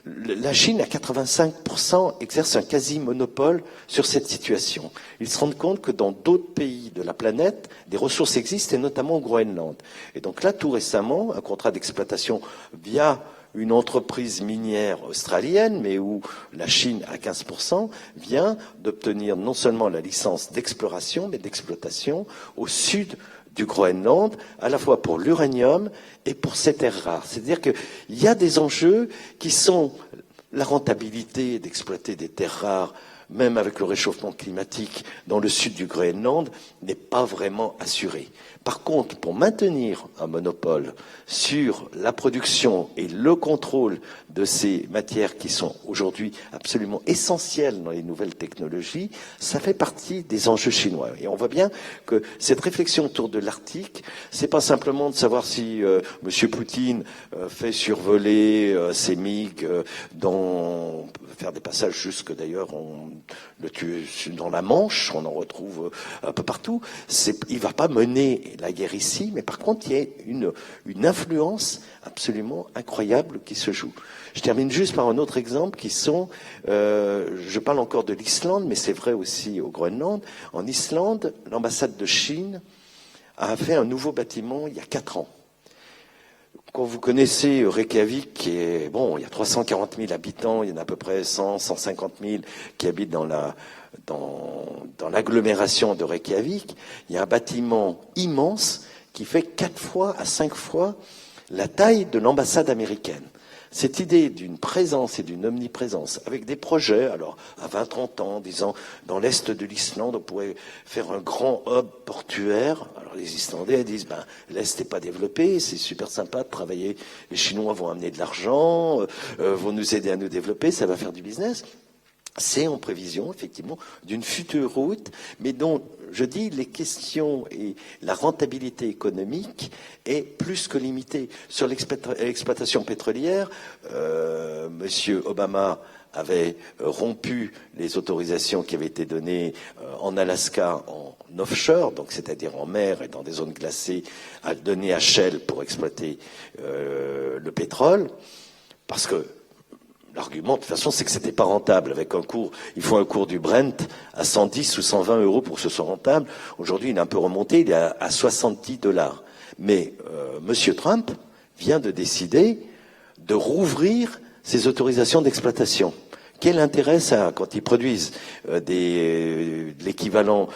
La Chine, à 85%, exerce un quasi-monopole sur cette situation. Ils se rendent compte que dans d'autres pays de la planète, des ressources existent, et notamment au Groenland. Et donc là, tout récemment, un contrat d'exploitation via une entreprise minière australienne, mais où la Chine, à 15%, vient d'obtenir non seulement la licence d'exploration, mais d'exploitation au sud du Groenland, à la fois pour l'uranium et pour ces terres rares. C'est-à-dire qu'il y a des enjeux qui sont la rentabilité d'exploiter des terres rares, même avec le réchauffement climatique dans le sud du Groenland, n'est pas vraiment assurée. Par contre, pour maintenir un monopole sur la production et le contrôle de ces matières qui sont aujourd'hui absolument essentielles dans les nouvelles technologies, ça fait partie des enjeux chinois. Et on voit bien que cette réflexion autour de l'Arctique, c'est pas simplement de savoir si M. Poutine fait survoler ses MiG faire des passages jusque d'ailleurs dans la Manche, on en retrouve un peu partout. Il va pas mener la guerre ici, mais par contre, il y a une influence absolument incroyable qui se joue. Je termine juste par un autre exemple je parle encore de l'Islande, mais c'est vrai aussi au Groenland. En Islande, l'ambassade de Chine a fait un nouveau bâtiment il y a 4 ans. Quand vous connaissez Reykjavik, il y a 340 000 habitants, il y en a à peu près 150 000 qui habitent dans l'agglomération de Reykjavik. Il y a un bâtiment immense qui fait 4 fois à 5 fois la taille de l'ambassade américaine. Cette idée d'une présence et d'une omniprésence, avec des projets, alors à 20-30 ans, disant dans l'est de l'Islande, on pourrait faire un grand hub portuaire. Alors les Islandais disent, l'est n'est pas développé, c'est super sympa de travailler, les Chinois vont amener de l'argent, vont nous aider à nous développer, ça va faire du business. C'est en prévision, effectivement, d'une future route, mais dont, je dis, les questions et la rentabilité économique est plus que limitée. Sur l'exploitation pétrolière, Monsieur Obama avait rompu les autorisations qui avaient été données en Alaska en offshore, donc c'est-à-dire en mer et dans des zones glacées, à donner à Shell pour exploiter le pétrole, parce que l'argument, de toute façon, c'est que c'était pas rentable. Avec il faut un cours du Brent à 110 ou 120 euros pour que ce soit rentable. Aujourd'hui, il est un peu remonté, il est à 70 $. Mais Monsieur Trump vient de décider de rouvrir ses autorisations d'exploitation, Quel intérêt ça a quand ils produisent l'équivalent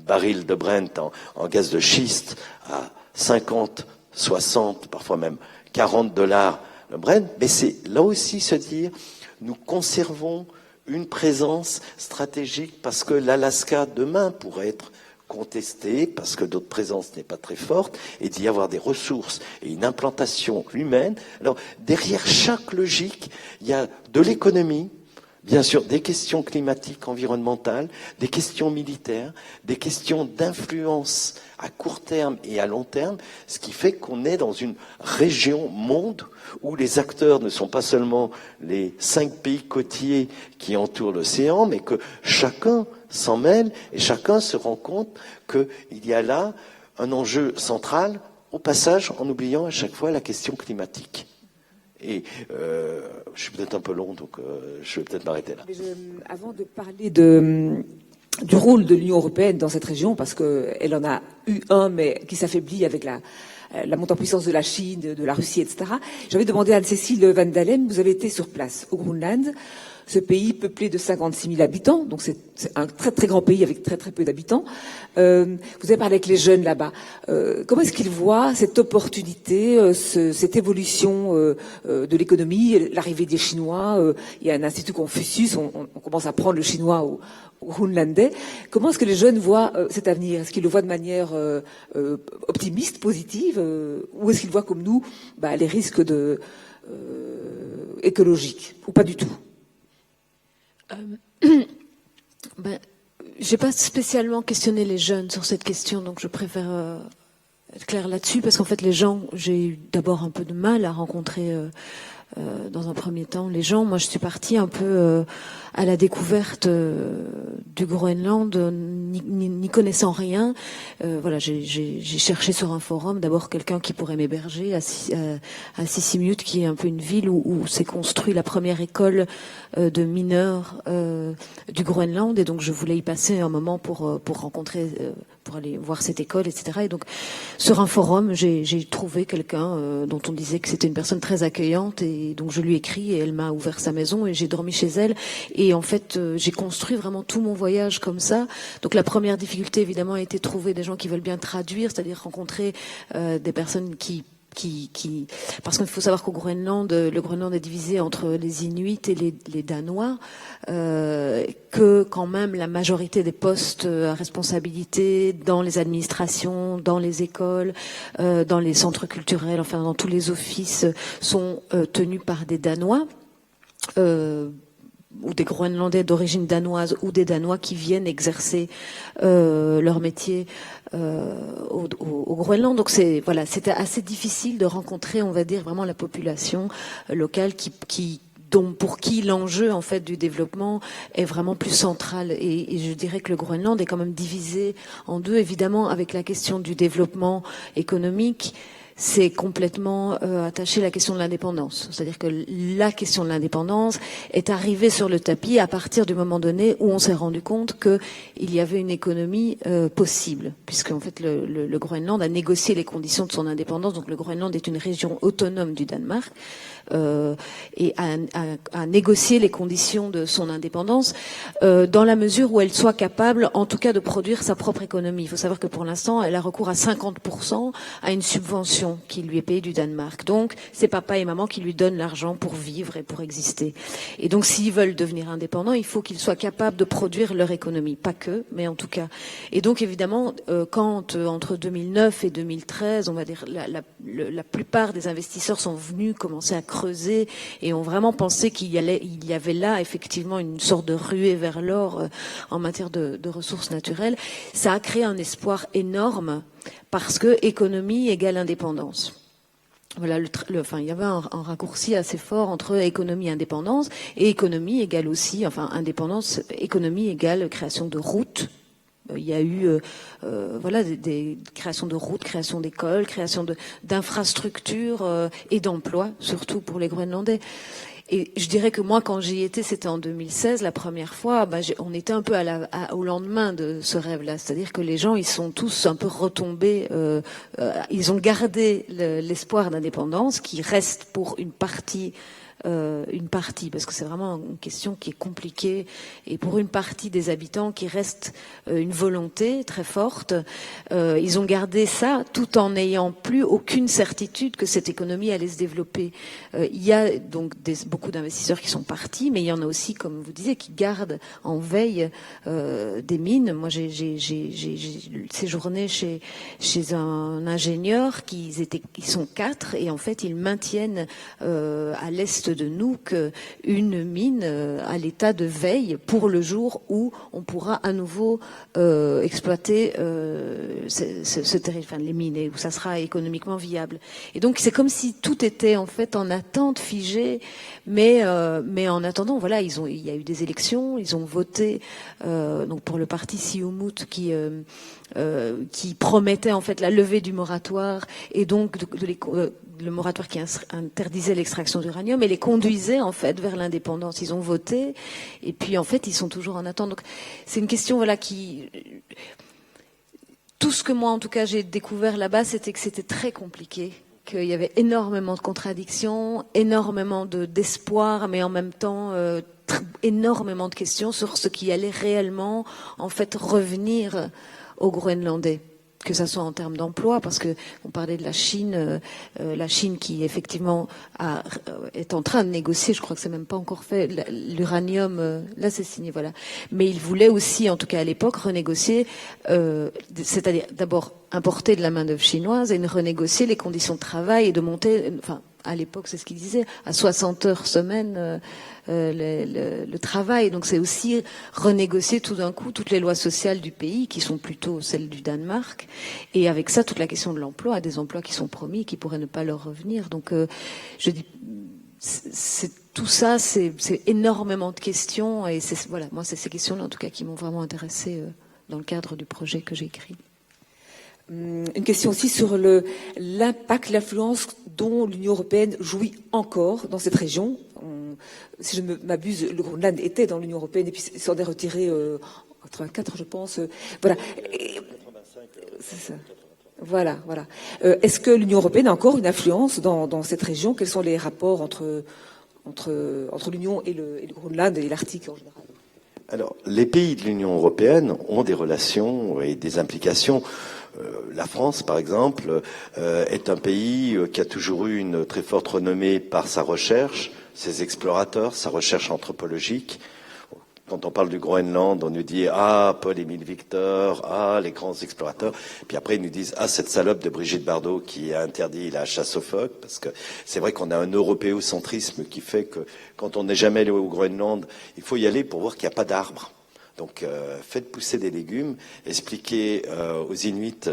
baril de Brent en gaz de schiste à 50, 60, parfois même $40 le Brent, mais c'est là aussi se dire, nous conservons une présence stratégique parce que l'Alaska demain pourrait être contesté, parce que notre présence n'est pas très forte, et d'y avoir des ressources et une implantation humaine. Alors, derrière chaque logique, il y a de l'économie, bien sûr, des questions climatiques, environnementales, des questions militaires, des questions d'influence à court terme et à long terme, ce qui fait qu'on est dans une région monde où les acteurs ne sont pas seulement les 5 pays côtiers qui entourent l'océan, mais que chacun s'en mêle et chacun se rend compte qu'il y a là un enjeu central, au passage en oubliant à chaque fois la question climatique. Et je suis peut-être un peu long, donc je vais peut-être m'arrêter là. Avant de parler du rôle de l'Union européenne dans cette région, parce qu'elle en a eu un, mais qui s'affaiblit avec la montée en puissance de la Chine, de la Russie, etc. J'avais demandé à Anne-Cécile Van Dalen, vous avez été sur place au Groenland, ce pays peuplé de 56 000 habitants, donc c'est un très très grand pays avec très très peu d'habitants. Vous avez parlé avec les jeunes là-bas. Comment est-ce qu'ils voient cette opportunité, cette évolution de l'économie, l'arrivée des Chinois? Il y a un institut Confucius, on commence à prendre le chinois au Groenlandais. Comment est-ce que les jeunes voient cet avenir? Est-ce qu'ils le voient de manière optimiste, positive, ou est-ce qu'ils voient comme nous les risques écologiques, ou pas du tout? J'ai pas spécialement questionné les jeunes sur cette question, donc je préfère être claire là-dessus, parce qu'en fait les gens, j'ai eu d'abord un peu de mal à rencontrer dans un premier temps les gens. Moi je suis partie un peu à la découverte du Groenland, n'y connaissant rien. Voilà, j'ai cherché sur un forum d'abord quelqu'un qui pourrait m'héberger à Sisimiut, qui est un peu une ville où s'est construit la première école de mineurs du Groenland, et donc je voulais y passer un moment pour rencontrer, pour aller voir cette école, etc. Et donc sur un forum, j'ai trouvé quelqu'un dont on disait que c'était une personne très accueillante, et donc je lui ai écrit et elle m'a ouvert sa maison et j'ai dormi chez elle. Et en fait, j'ai construit vraiment tout mon voyage comme ça. Donc la première difficulté, évidemment, a été de trouver des gens qui veulent bien traduire, c'est-à-dire rencontrer des personnes qui parce qu'il faut savoir qu'au Groenland, le Groenland est divisé entre les Inuits et les Danois, que quand même la majorité des postes à responsabilité dans les administrations, dans les écoles, dans les centres culturels, enfin dans tous les offices, sont tenus par des Danois. Ou des Groenlandais d'origine danoise, ou des Danois qui viennent exercer leur métier au Groenland. Donc c'était assez difficile de rencontrer, on va dire, vraiment la population locale pour qui l'enjeu en fait du développement est vraiment plus central. Et je dirais que le Groenland est quand même divisé en deux, évidemment, avec la question du développement économique. C'est complètement attaché à la question de l'indépendance. C'est-à-dire que la question de l'indépendance est arrivée sur le tapis à partir du moment donné où on s'est rendu compte qu'il y avait une économie possible, puisqu'en fait le Groenland a négocié les conditions de son indépendance. Donc le Groenland est une région autonome du Danemark et a négocié les conditions de son indépendance dans la mesure où elle soit capable, en tout cas, de produire sa propre économie. Il faut savoir que pour l'instant, elle a recours à 50% à une subvention qui lui est payée du Danemark. Donc, c'est papa et maman qui lui donnent l'argent pour vivre et pour exister. Et donc, s'ils veulent devenir indépendants, il faut qu'ils soient capables de produire leur économie. Pas que, mais en tout cas. Et donc, évidemment, quand entre 2009 et 2013, on va dire, la plupart des investisseurs sont venus commencer à creuser et ont vraiment pensé qu'il y avait là, effectivement, une sorte de ruée vers l'or en matière de ressources naturelles, ça a créé un espoir énorme, parce que économie égale indépendance. Voilà, il y avait un raccourci assez fort entre économie et indépendance, et économie égale aussi, indépendance, économie égale création de routes. Il y a eu des créations de routes, création d'écoles, création d'infrastructures et d'emplois, surtout pour les Groenlandais. Et je dirais que moi, quand j'y étais, c'était en 2016, la première fois, on était un peu au lendemain de ce rêve-là. C'est-à-dire que les gens, ils sont tous un peu retombés, ils ont gardé l'espoir d'indépendance, qui reste pour une partie une partie, parce que c'est vraiment une question qui est compliquée, et pour une partie des habitants qui reste une volonté très forte, ils ont gardé ça tout en n'ayant plus aucune certitude que cette économie allait se développer. Il y a donc beaucoup d'investisseurs qui sont partis, mais il y en a aussi, comme vous disiez, qui gardent en veille des mines. Moi, j'ai séjourné chez un ingénieur ils sont 4, et en fait ils maintiennent à l'est de Nuuk une mine à l'état de veille pour le jour où on pourra à nouveau exploiter ce territoire, les mines, et où ça sera économiquement viable. Et donc c'est comme si tout était en fait en attente, figé, mais en attendant, voilà, il y a eu des élections, ils ont voté donc pour le parti Siumut qui promettait en fait la levée du moratoire, et donc le moratoire qui interdisait l'extraction d'uranium et les conduisait en fait vers l'indépendance. Ils ont voté, et puis en fait ils sont toujours en attente. Donc c'est une question, voilà, tout ce que moi en tout cas j'ai découvert là-bas, c'était que c'était très compliqué, qu'il y avait énormément de contradictions, énormément d'espoir, mais en même temps énormément de questions sur ce qui allait réellement en fait revenir aux Groenlandais, que ça soit en termes d'emploi, parce que on parlait de la Chine qui effectivement est en train de négocier, je crois que c'est même pas encore fait, l'uranium, là c'est signé, voilà. Mais il voulait aussi, en tout cas à l'époque, renégocier, c'est-à-dire d'abord importer de la main-d'œuvre chinoise et renégocier les conditions de travail et de monter, enfin à l'époque c'est ce qu'il disait, à 60 heures semaine le travail. Donc c'est aussi renégocier tout d'un coup toutes les lois sociales du pays, qui sont plutôt celles du Danemark, et avec ça toute la question de l'emploi, des emplois qui sont promis, qui pourraient ne pas leur revenir. Donc je dis, tout ça, c'est énormément de questions, et voilà, moi c'est ces questions-là en tout cas qui m'ont vraiment intéressée dans le cadre du projet que j'ai écrit. Une question aussi sur l'impact, l'influence dont l'Union européenne jouit encore dans cette région. Si je ne m'abuse, le Groenland était dans l'Union européenne et puis s'en est retiré en 84, je pense. Voilà. C'est ça. Voilà. Est-ce que l'Union européenne a encore une influence dans cette région? Quels sont les rapports entre l'Union et le Groenland et l'Arctique en général? Alors, les pays de l'Union européenne ont des relations et des implications. La France, par exemple, est un pays qui a toujours eu une très forte renommée par sa recherche, ses explorateurs, sa recherche anthropologique. Quand on parle du Groenland, on nous dit « Ah, Paul-Émile Victor, ah, les grands explorateurs ». Puis après, ils nous disent « Ah, cette salope de Brigitte Bardot qui a interdit la chasse aux phoques ». Parce que c'est vrai qu'on a un européocentrisme qui fait que quand on n'est jamais allé au Groenland, il faut y aller pour voir qu'il n'y a pas d'arbres. Donc faites pousser des légumes, expliquer aux Inuits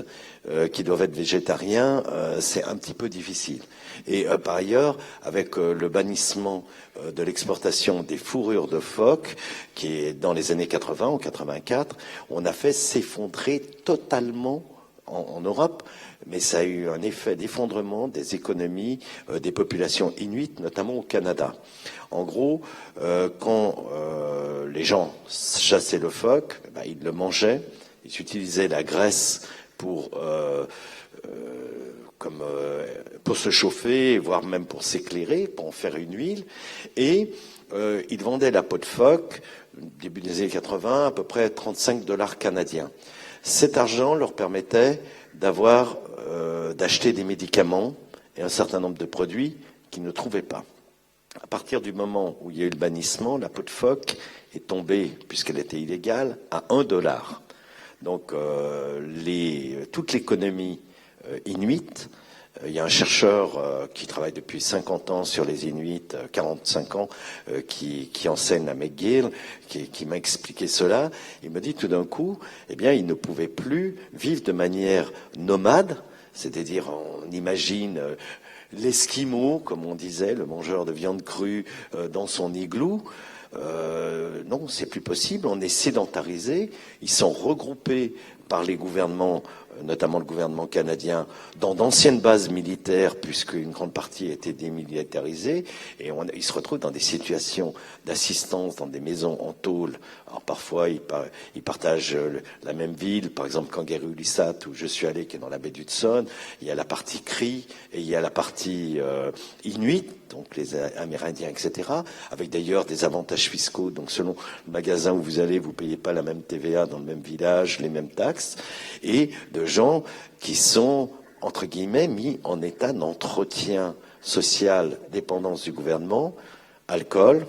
qui doivent être végétariens, c'est un petit peu difficile. Et par ailleurs, avec le bannissement de l'exportation des fourrures de phoques, qui est dans les années 80, en 84, on a fait s'effondrer totalement en Europe, mais ça a eu un effet d'effondrement des économies des populations inuites, notamment au Canada. En gros, quand les gens chassaient le phoque, ils le mangeaient, ils utilisaient la graisse pour se chauffer, voire même pour s'éclairer, pour en faire une huile, et ils vendaient la peau de phoque, début des années 80, à peu près $35 canadiens. Cet argent leur permettait d'acheter des médicaments et un certain nombre de produits qu'ils ne trouvaient pas. À partir du moment où il y a eu le bannissement, la peau de phoque est tombée, puisqu'elle était illégale, à $1. Donc toute l'économie inuite, il y a un chercheur qui travaille depuis 50 ans sur les Inuits, 45 ans, qui enseigne à McGill, qui m'a expliqué cela. Il me dit tout d'un coup, il ne pouvait plus vivre de manière nomade, c'est-à-dire on imagine l'Esquimau, comme on disait, le mangeur de viande crue dans son igloo. Non, c'est plus possible, on est sédentarisé, ils sont regroupés par les gouvernements, notamment le gouvernement canadien, dans d'anciennes bases militaires, puisqu'une grande partie a été démilitarisée, et ils se retrouvent dans des situations d'assistance, dans des maisons en tôle. Alors parfois, ils partagent la même ville, par exemple Kangerlussuaq, où je suis allé, qui est dans la baie d'Hudson, il y a la partie Cree, et il y a la partie Inuit, donc les Amérindiens, etc., avec d'ailleurs des avantages fiscaux. Donc selon le magasin où vous allez, vous payez pas la même TVA dans le même village, les mêmes taxes, et de gens qui sont, entre guillemets, mis en état d'entretien social, dépendance du gouvernement, alcool,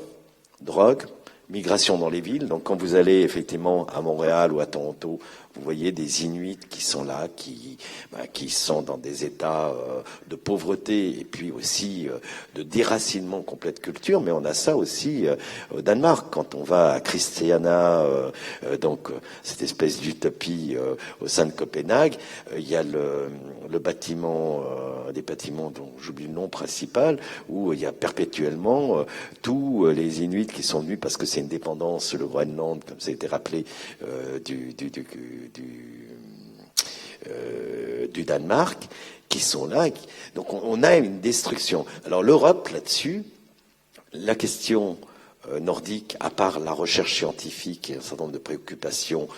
drogue, migration dans les villes. Donc quand vous allez effectivement à Montréal ou à Toronto, vous voyez des Inuits qui sont là, qui sont dans des états de pauvreté et puis aussi de déracinement complet de culture. Mais on a ça aussi au Danemark. Quand on va à Christiania, donc cette espèce d'utopie au sein de Copenhague, il y a le bâtiment, des bâtiments dont j'oublie le nom principal, où il y a perpétuellement tous les Inuits qui sont venus parce que c'est une dépendance, le Groenland, comme ça a été rappelé, du Danemark, qui sont là. Donc on a une destruction. Alors l'Europe, là-dessus, la question nordique, à part la recherche scientifique et un certain nombre de préoccupations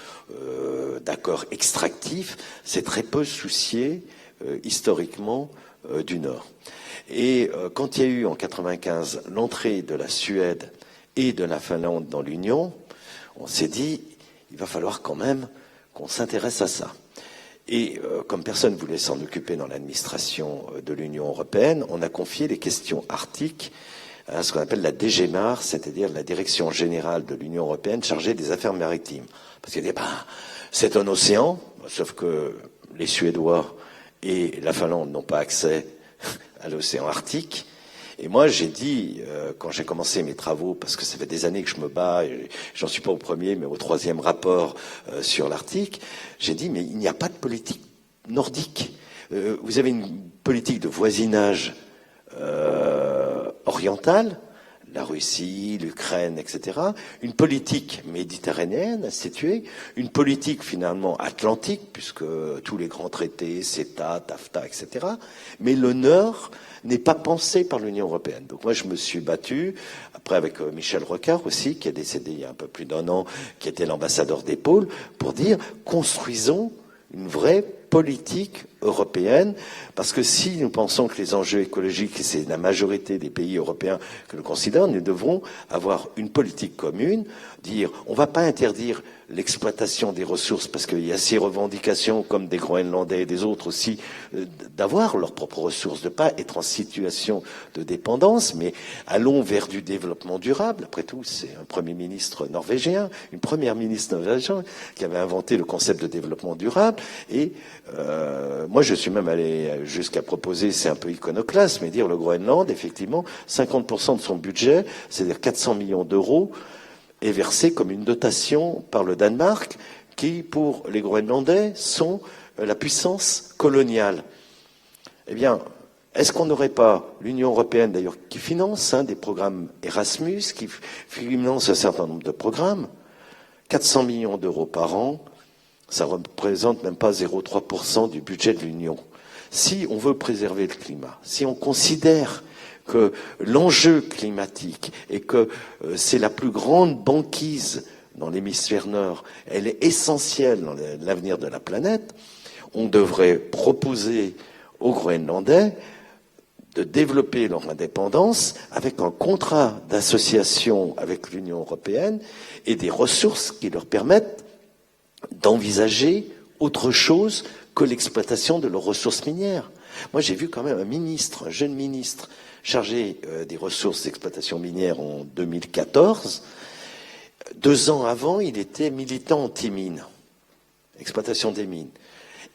d'accords extractifs, s'est très peu souciée historiquement du Nord. Et quand il y a eu en 1995 l'entrée de la Suède et de la Finlande dans l'Union, on s'est dit, il va falloir quand même qu'on s'intéresse à ça. Et comme personne ne voulait s'en occuper dans l'administration de l'Union européenne, on a confié les questions arctiques à ce qu'on appelle la DGMAR, c'est-à-dire la Direction générale de l'Union européenne chargée des affaires maritimes. Parce qu'il y a c'est un océan, sauf que les Suédois et la Finlande n'ont pas accès à l'océan Arctique. Et moi, j'ai dit, quand j'ai commencé mes travaux, parce que ça fait des années que je me bats, et j'en suis pas au premier, mais au 3e rapport sur l'Arctique, j'ai dit, mais il n'y a pas de politique nordique. Vous avez une politique de voisinage orientale, la Russie, l'Ukraine, etc., une politique méditerranéenne instituée, une politique finalement atlantique, puisque tous les grands traités, CETA, TAFTA, etc., mais le Nord n'est pas pensé par l'Union européenne. Donc moi, je me suis battu, après avec Michel Rocard aussi, qui est décédé il y a un peu plus d'1 an, qui était l'ambassadeur des pôles, pour dire, construisons une vraie politique européenne, parce que si nous pensons que les enjeux écologiques, et c'est la majorité des pays européens que le considèrent, nous devrons avoir une politique commune, dire on ne va pas interdire l'exploitation des ressources, parce qu'il y a ces revendications, comme des Groenlandais et des autres aussi, d'avoir leurs propres ressources, de ne pas être en situation de dépendance, mais allons vers du développement durable. Après tout, c'est un Premier ministre norvégien, une Première ministre norvégienne qui avait inventé le concept de développement durable, et moi je suis même allé jusqu'à proposer, c'est un peu iconoclaste, mais dire le Groenland, effectivement, 50% de son budget, c'est-à-dire 400 millions d'euros, est versé comme une dotation par le Danemark, qui, pour les Groenlandais, sont la puissance coloniale. Eh bien, est-ce qu'on n'aurait pas l'Union européenne, d'ailleurs, qui finance des programmes Erasmus, qui finance un certain nombre de programmes, 400 millions d'euros par an, ça représente même pas 0,3% du budget de l'Union. Si on veut préserver le climat, si on considère que l'enjeu climatique et que c'est la plus grande banquise dans l'hémisphère nord, elle est essentielle dans l'avenir de la planète, on devrait proposer aux Groenlandais de développer leur indépendance avec un contrat d'association avec l'Union européenne et des ressources qui leur permettent d'envisager autre chose que l'exploitation de leurs ressources minières. Moi, j'ai vu quand même un jeune ministre, chargé des ressources d'exploitation minière en 2014. 2 ans avant, il était militant anti-mine, exploitation des mines.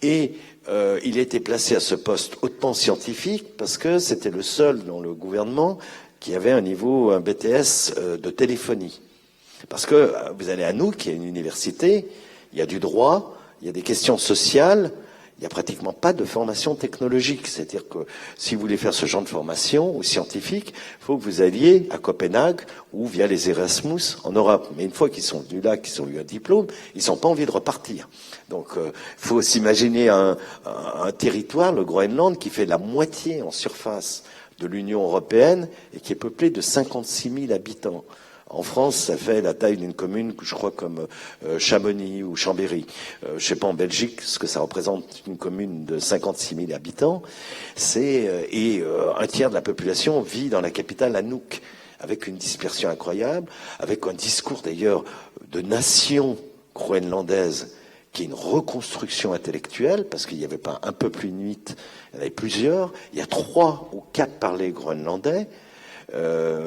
Et il a été placé à ce poste hautement scientifique parce que c'était le seul dans le gouvernement qui avait un BTS de téléphonie. Parce que vous allez à nous, qui est une université, il y a du droit, il y a des questions sociales, il n'y a pratiquement pas de formation technologique. C'est-à-dire que si vous voulez faire ce genre de formation ou scientifique, il faut que vous alliez à Copenhague ou via les Erasmus en Europe. Mais une fois qu'ils sont venus là, qu'ils ont eu un diplôme, ils n'ont pas envie de repartir. Donc il faut s'imaginer un territoire, le Groenland, qui fait la moitié en surface de l'Union européenne et qui est peuplé de 56 000 habitants. En France, ça fait la taille d'une commune, je crois, comme Chamonix ou Chambéry. Je sais pas en Belgique ce que ça représente, une commune de 56 000 habitants. Et un tiers de la population vit dans la capitale Anouk, avec une dispersion incroyable, avec un discours d'ailleurs de nation groenlandaise qui est une reconstruction intellectuelle, parce qu'il n'y avait pas un peuple inuit, il y en avait plusieurs. Il y a 3 ou 4 parlers groenlandais.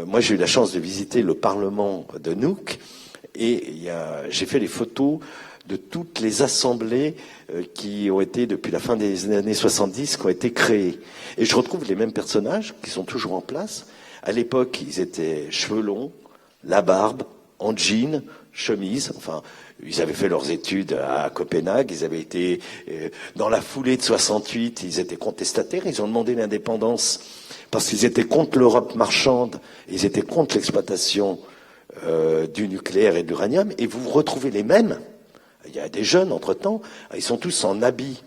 Moi, j'ai eu la chance de visiter le Parlement de Nuuk et j'ai fait les photos de toutes les assemblées qui ont été, depuis la fin des années 70, qui ont été créées. Et je retrouve les mêmes personnages qui sont toujours en place. À l'époque, ils étaient cheveux longs, la barbe, en jean, chemise, enfin, ils avaient fait leurs études à Copenhague, ils avaient été, dans la foulée de 68, ils étaient contestataires, ils ont demandé l'indépendance parce qu'ils étaient contre l'Europe marchande, ils étaient contre l'exploitation du nucléaire et de l'uranium, et vous retrouvez les mêmes, il y a des jeunes entre-temps, ils sont tous en habits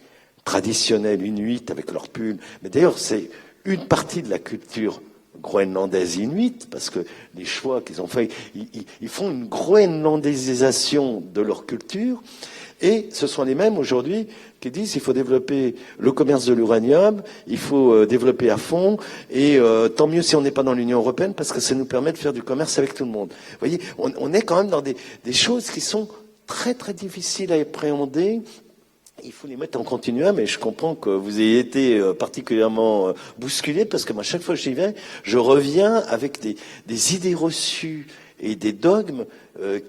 traditionnels inuits avec leurs pulls, mais d'ailleurs c'est une partie de la culture groenlandaise inuite, parce que les choix qu'ils ont fait, ils font une groenlandaisation de leur culture, et ce sont les mêmes aujourd'hui qui disent qu'il faut développer le commerce de l'uranium, il faut développer à fond, et tant mieux si on n'est pas dans l'Union européenne, parce que ça nous permet de faire du commerce avec tout le monde. Vous voyez, on est quand même dans des choses qui sont très très difficiles à appréhender. Il faut les mettre en continuum, et je comprends que vous ayez été particulièrement bousculé, parce que moi, chaque fois que j'y vais, je reviens avec des idées reçues et des dogmes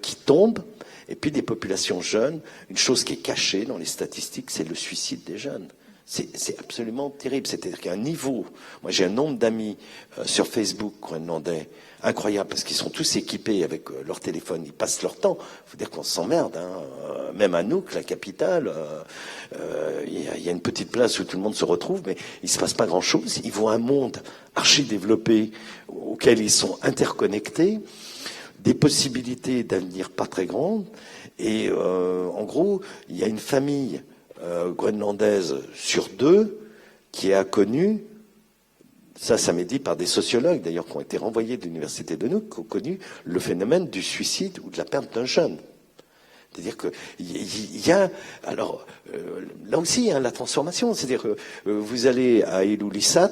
qui tombent, et puis des populations jeunes. Une chose qui est cachée dans les statistiques, c'est le suicide des jeunes. C'est absolument terrible. C'est-à-dire qu'il y a un niveau. Moi, j'ai un nombre d'amis sur Facebook groenlandais incroyable, parce qu'ils sont tous équipés avec leur téléphone. Ils passent leur temps. Il faut dire qu'on s'emmerde. Même à Nuuk, la capitale, il y a une petite place où tout le monde se retrouve, mais il se passe pas grand-chose. Ils voient un monde archi-développé auquel ils sont interconnectés, des possibilités d'avenir pas très grandes. Et en gros, il y a une famille groenlandaise sur 2 qui a connu, ça m'est dit par des sociologues d'ailleurs qui ont été renvoyés de l'université de Nuuk, qui ont connu le phénomène du suicide ou de la perte d'un jeune. C'est-à-dire que il y a, alors là aussi la transformation, c'est-à-dire que vous allez à Ilulissat,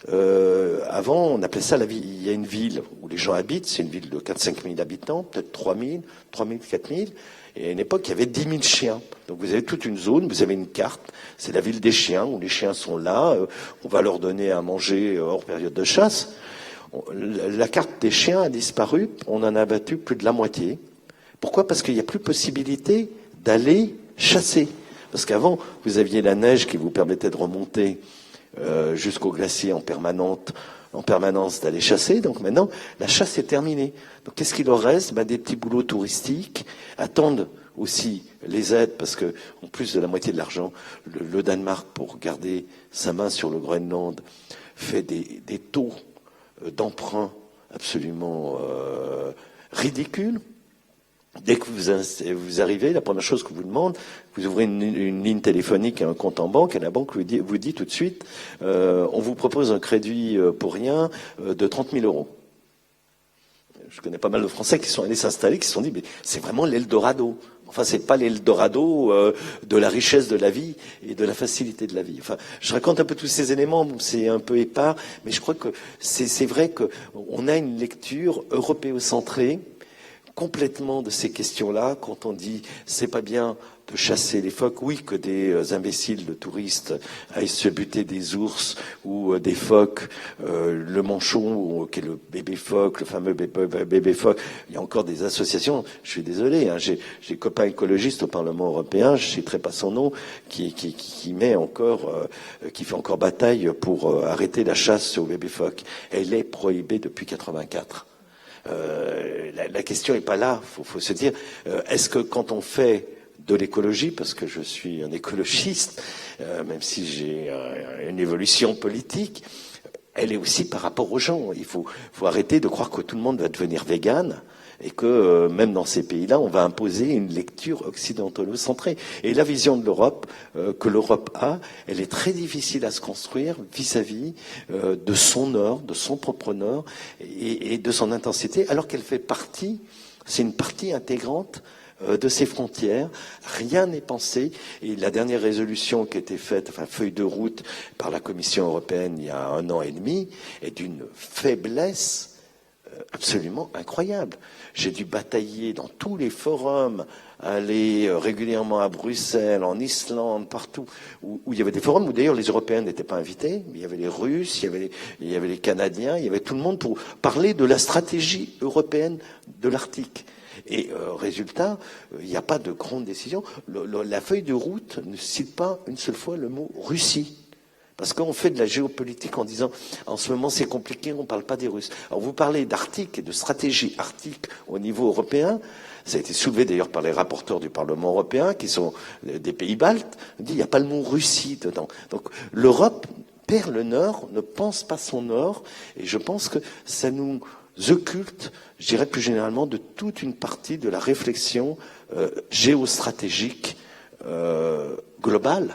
avant on appelait ça la ville, il y a une ville où les gens habitent, c'est une ville de 4-5 000 habitants, peut-être 3 000, 4 000. Et à une époque, il y avait 10 000 chiens. Donc vous avez toute une zone, vous avez une carte, c'est la ville des chiens, où les chiens sont là, on va leur donner à manger hors période de chasse. La carte des chiens a disparu, on en a abattu plus de la moitié. Pourquoi ? Parce qu'il n'y a plus possibilité d'aller chasser. Parce qu'avant, vous aviez la neige qui vous permettait de remonter jusqu'au glacier en permanence d'aller chasser. Donc maintenant, la chasse est terminée. Donc qu'est-ce qu'il leur reste ? Des petits boulots touristiques, attendent aussi les aides, parce que en plus de la moitié de l'argent, le Danemark, pour garder sa main sur le Groenland, fait des taux d'emprunt absolument ridicules. Dès que vous arrivez, la première chose que vous demande, vous ouvrez une ligne téléphonique et un compte en banque, et la banque vous dit tout de suite, on vous propose un crédit pour rien de 30 000 €. Je connais pas mal de Français qui sont allés s'installer, qui se sont dit, mais c'est vraiment l'Eldorado. Enfin, c'est pas l'Eldorado de la richesse de la vie et de la facilité de la vie. Enfin, je raconte un peu tous ces éléments, c'est un peu épars, mais je crois que c'est vrai qu'on a une lecture européocentrée complètement de ces questions-là. Quand on dit c'est pas bien de chasser les phoques, oui, que des imbéciles de touristes aillent se buter des ours ou des phoques, le manchon qui est le bébé phoque, le fameux bébé phoque. Il y a encore des associations, je suis désolé, j'ai copain écologiste au Parlement européen, je ne citerai pas son nom, qui met encore, qui fait encore bataille pour arrêter la chasse au bébé phoque. Elle est prohibée depuis 84. La question n'est pas là. Faut se dire, est-ce que quand on fait de l'écologie, parce que je suis un écologiste, même si j'ai une évolution politique, elle est aussi par rapport aux gens. Il faut arrêter de croire que tout le monde va devenir végane et que même dans ces pays-là, on va imposer une lecture occidentalo-centrée. Et la vision de l'Europe que l'Europe a, elle est très difficile à se construire vis-à-vis de son nord, de son propre nord et de son intensité, alors qu'elle fait partie, c'est une partie intégrante de ses frontières. Rien n'est pensé. Et la dernière résolution qui a été faite, enfin feuille de route par la Commission européenne il y a 1 an et demi, est d'une faiblesse absolument incroyable. J'ai dû batailler dans tous les forums, aller régulièrement à Bruxelles, en Islande, partout, où il y avait des forums où d'ailleurs les Européens n'étaient pas invités, mais il y avait les Russes, il y avait les Canadiens, il y avait tout le monde pour parler de la stratégie européenne de l'Arctique. Et résultat, il n'y a pas de grande décision. La feuille de route ne cite pas une seule fois le mot Russie. Parce qu'on fait de la géopolitique en disant en ce moment c'est compliqué, on ne parle pas des Russes. Alors vous parlez d'Arctique et de stratégie arctique au niveau européen. Ça a été soulevé d'ailleurs par les rapporteurs du Parlement européen qui sont des pays baltes. On dit il n'y a pas le mot Russie dedans. Donc l'Europe perd le nord, ne pense pas son nord. Et je pense que ça nous occulte, je dirais plus généralement, de toute une partie de la réflexion géostratégique globale.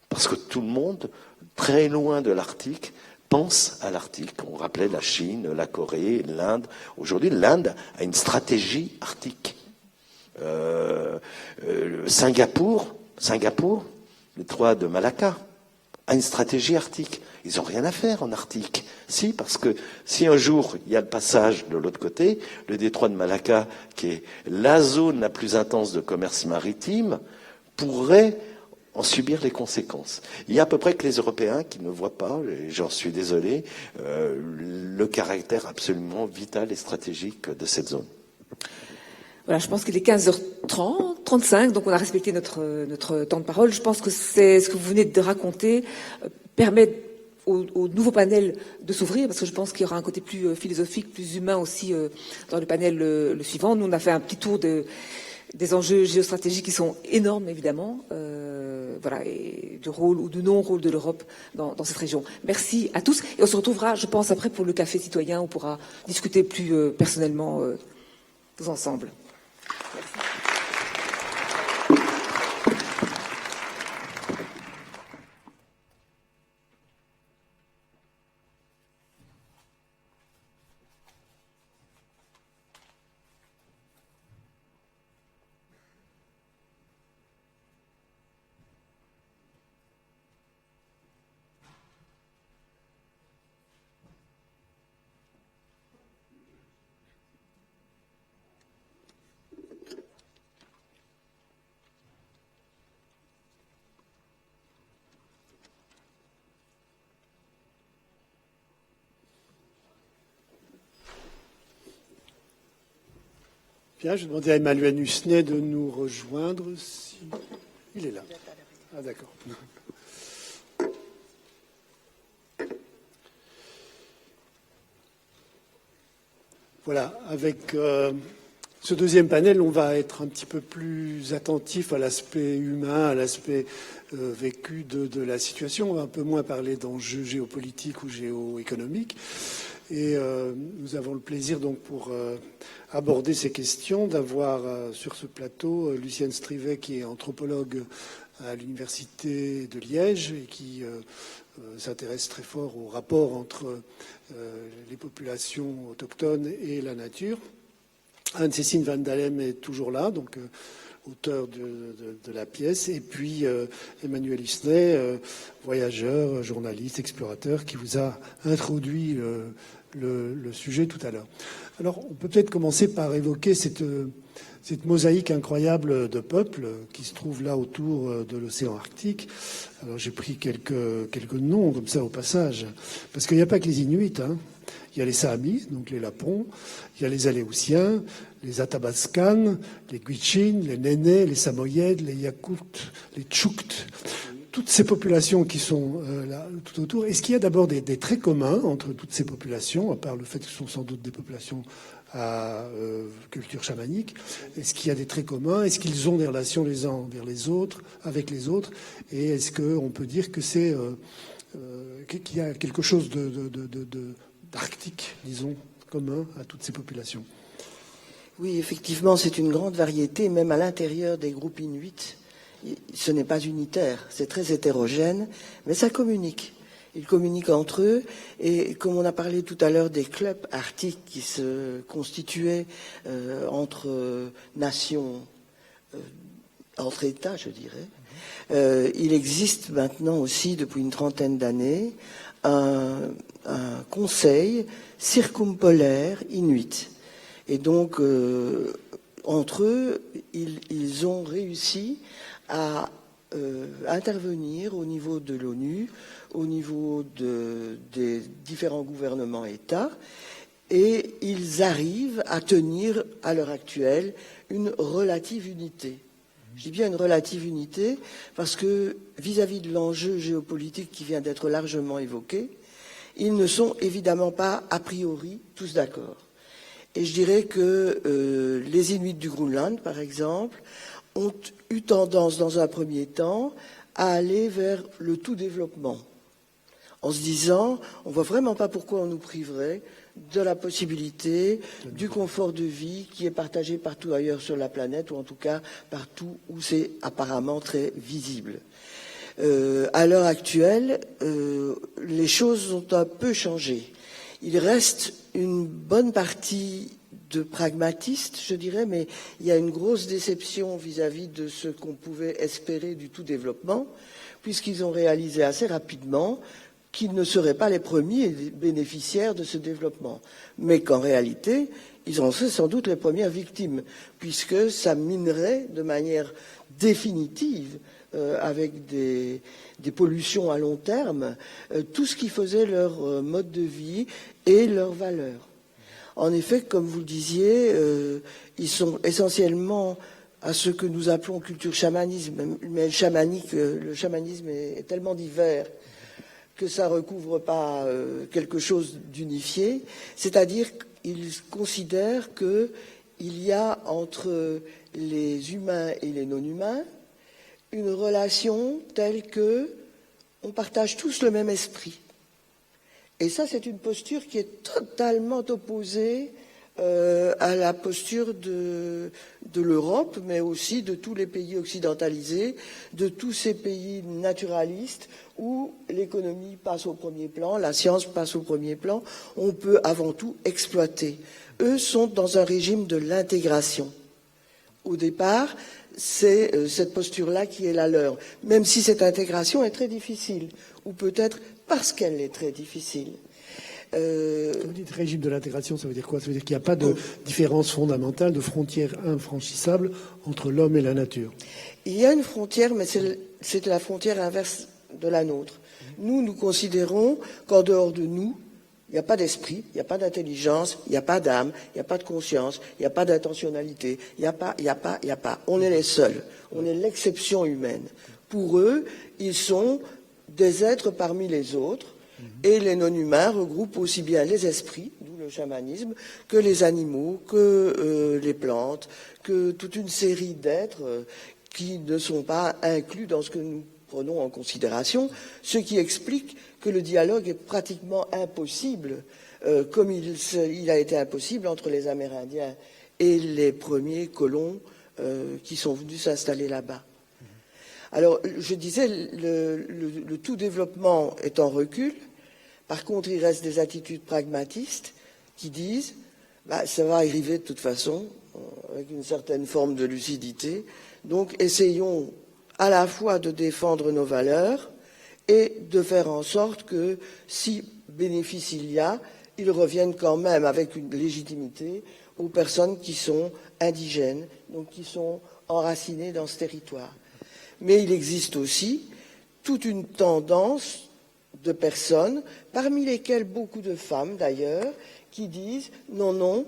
Parce que tout le monde, très loin de l'Arctique, pense à l'Arctique. On rappelait la Chine, la Corée, l'Inde. Aujourd'hui, l'Inde a une stratégie arctique. Singapour, l'étroit de Malacca, a une stratégie arctique. Ils n'ont rien à faire en Arctique. Si, parce que si un jour il y a le passage de l'autre côté, le détroit de Malacca, qui est la zone la plus intense de commerce maritime, pourrait en subir les conséquences. Il y a à peu près que les Européens qui ne voient pas, et j'en suis désolé, le caractère absolument vital et stratégique de cette zone. Voilà, je pense qu'il est 15h30, 35, donc on a respecté notre temps de parole. Je pense que c'est ce que vous venez de raconter permet au nouveau panel de s'ouvrir, parce que je pense qu'il y aura un côté plus philosophique, plus humain aussi dans le panel le suivant. Nous, on a fait un petit tour des enjeux géostratégiques qui sont énormes, évidemment, voilà, et du rôle ou du non-rôle de l'Europe dans cette région. Merci à tous. Et on se retrouvera, je pense, après pour le café citoyen. On pourra discuter plus personnellement tous ensemble. Merci. Bien, je vais demander à Emmanuel Husnet de nous rejoindre. Si... Il est là. Ah, d'accord. Voilà, avec ce deuxième panel, on va être un petit peu plus attentif à l'aspect humain, à l'aspect vécu de la situation. On va un peu moins parler d'enjeux géopolitiques ou géoéconomiques. Et nous avons le plaisir, donc, pour aborder ces questions, d'avoir sur ce plateau Lucienne Strivet, qui est anthropologue à l'Université de Liège et qui s'intéresse très fort au rapport entre les populations autochtones et la nature. Anne-Cécile Van Dalem est toujours là, donc auteur de la pièce, et puis Emmanuel Husnet, voyageur, journaliste, explorateur, qui vous a introduit le sujet tout à l'heure. Alors, on peut peut-être commencer par évoquer cette mosaïque incroyable de peuples qui se trouve là autour de l'océan Arctique. Alors, j'ai pris quelques noms comme ça au passage, parce qu'il n'y a pas que les Inuits, hein. Il y a les Saamis, donc les Lapons, il y a les Aléoutiens, les Athabascans, les Gwich'in, les Nénés, les Samoyèdes, les Yakoutes, les Tchouks, toutes ces populations qui sont là tout autour. Est-ce qu'il y a d'abord des traits communs entre toutes ces populations, à part le fait que ce sont sans doute des populations à culture chamanique. Est-ce qu'il y a des traits communs? Est-ce qu'ils ont des relations les uns vers les autres, avec les autres? Et est-ce qu'on peut dire que c'est qu'il y a quelque chose d'arctique, disons, commun à toutes ces populations? Oui, effectivement, c'est une grande variété, même à l'intérieur des groupes inuits. Ce n'est pas unitaire, c'est très hétérogène, mais ça communique. Ils communiquent entre eux, et comme on a parlé tout à l'heure des clubs arctiques qui se constituaient entre nations, entre États, je dirais, il existe maintenant aussi, depuis une trentaine d'années, un conseil circumpolaire inuit. Et donc, entre eux, ils ont réussi à intervenir au niveau de l'ONU, au niveau des différents gouvernements États, et ils arrivent à tenir, à l'heure actuelle, une relative unité. Je dis bien une relative unité, parce que vis-à-vis de l'enjeu géopolitique qui vient d'être largement évoqué, ils ne sont évidemment pas a priori tous d'accord. Et je dirais que les Inuits du Groenland, par exemple, ont eu tendance, dans un premier temps, à aller vers le tout développement, en se disant, on ne voit vraiment pas pourquoi on nous priverait de la possibilité du confort de vie qui est partagé partout ailleurs sur la planète, ou en tout cas partout où c'est apparemment très visible. À l'heure actuelle, les choses ont un peu changé. Il reste une bonne partie de pragmatistes, je dirais, mais il y a une grosse déception vis-à-vis de ce qu'on pouvait espérer du tout développement, puisqu'ils ont réalisé assez rapidement qu'ils ne seraient pas les premiers bénéficiaires de ce développement, mais qu'en réalité, ils en seraient sans doute les premières victimes, puisque ça minerait de manière définitive, avec des pollutions à long terme, tout ce qui faisait leur mode de vie et leurs valeurs. En effet, comme vous le disiez, ils sont essentiellement à ce que nous appelons culture chamanisme, mais le chamanisme est tellement divers que ça ne recouvre pas quelque chose d'unifié, c'est-à-dire qu'ils considèrent qu'il y a entre les humains et les non-humains une relation telle que on partage tous le même esprit. Et ça, c'est une posture qui est totalement opposée à la posture de l'Europe, mais aussi de tous les pays occidentalisés, de tous ces pays naturalistes où l'économie passe au premier plan, la science passe au premier plan, on peut avant tout exploiter. Eux sont dans un régime de l'intégration. Au départ, c'est cette posture-là qui est la leur, même si cette intégration est très difficile, ou peut-être parce qu'elle est très difficile. Quand vous dites régime de l'intégration, ça veut dire quoi? Ça veut dire qu'il n'y a pas de différence fondamentale, de frontière infranchissable entre l'homme et la nature. Il y a une frontière, mais c'est la frontière inverse de la nôtre. Nous considérons qu'en dehors de nous, il n'y a pas d'esprit, il n'y a pas d'intelligence, il n'y a pas d'âme, il n'y a pas de conscience, il n'y a pas d'intentionnalité, il n'y a pas. On est les seuls, on est l'exception humaine. Pour eux, ils sont des êtres parmi les autres, et les non-humains regroupent aussi bien les esprits, d'où le chamanisme, que les animaux, que les plantes, que toute une série d'êtres qui ne sont pas inclus dans ce que nous prenons en considération, ce qui explique que le dialogue est pratiquement impossible, comme il a été impossible entre les Amérindiens et les premiers colons qui sont venus s'installer là-bas. Alors, je disais, le tout développement est en recul. Par contre, il reste des attitudes pragmatistes qui disent ça va arriver de toute façon, avec une certaine forme de lucidité. Donc, essayons à la fois de défendre nos valeurs et de faire en sorte que, si bénéfice il y a, ils reviennent quand même avec une légitimité aux personnes qui sont indigènes, donc qui sont enracinées dans ce territoire. Mais il existe aussi toute une tendance de personnes, parmi lesquelles beaucoup de femmes d'ailleurs, qui disent non,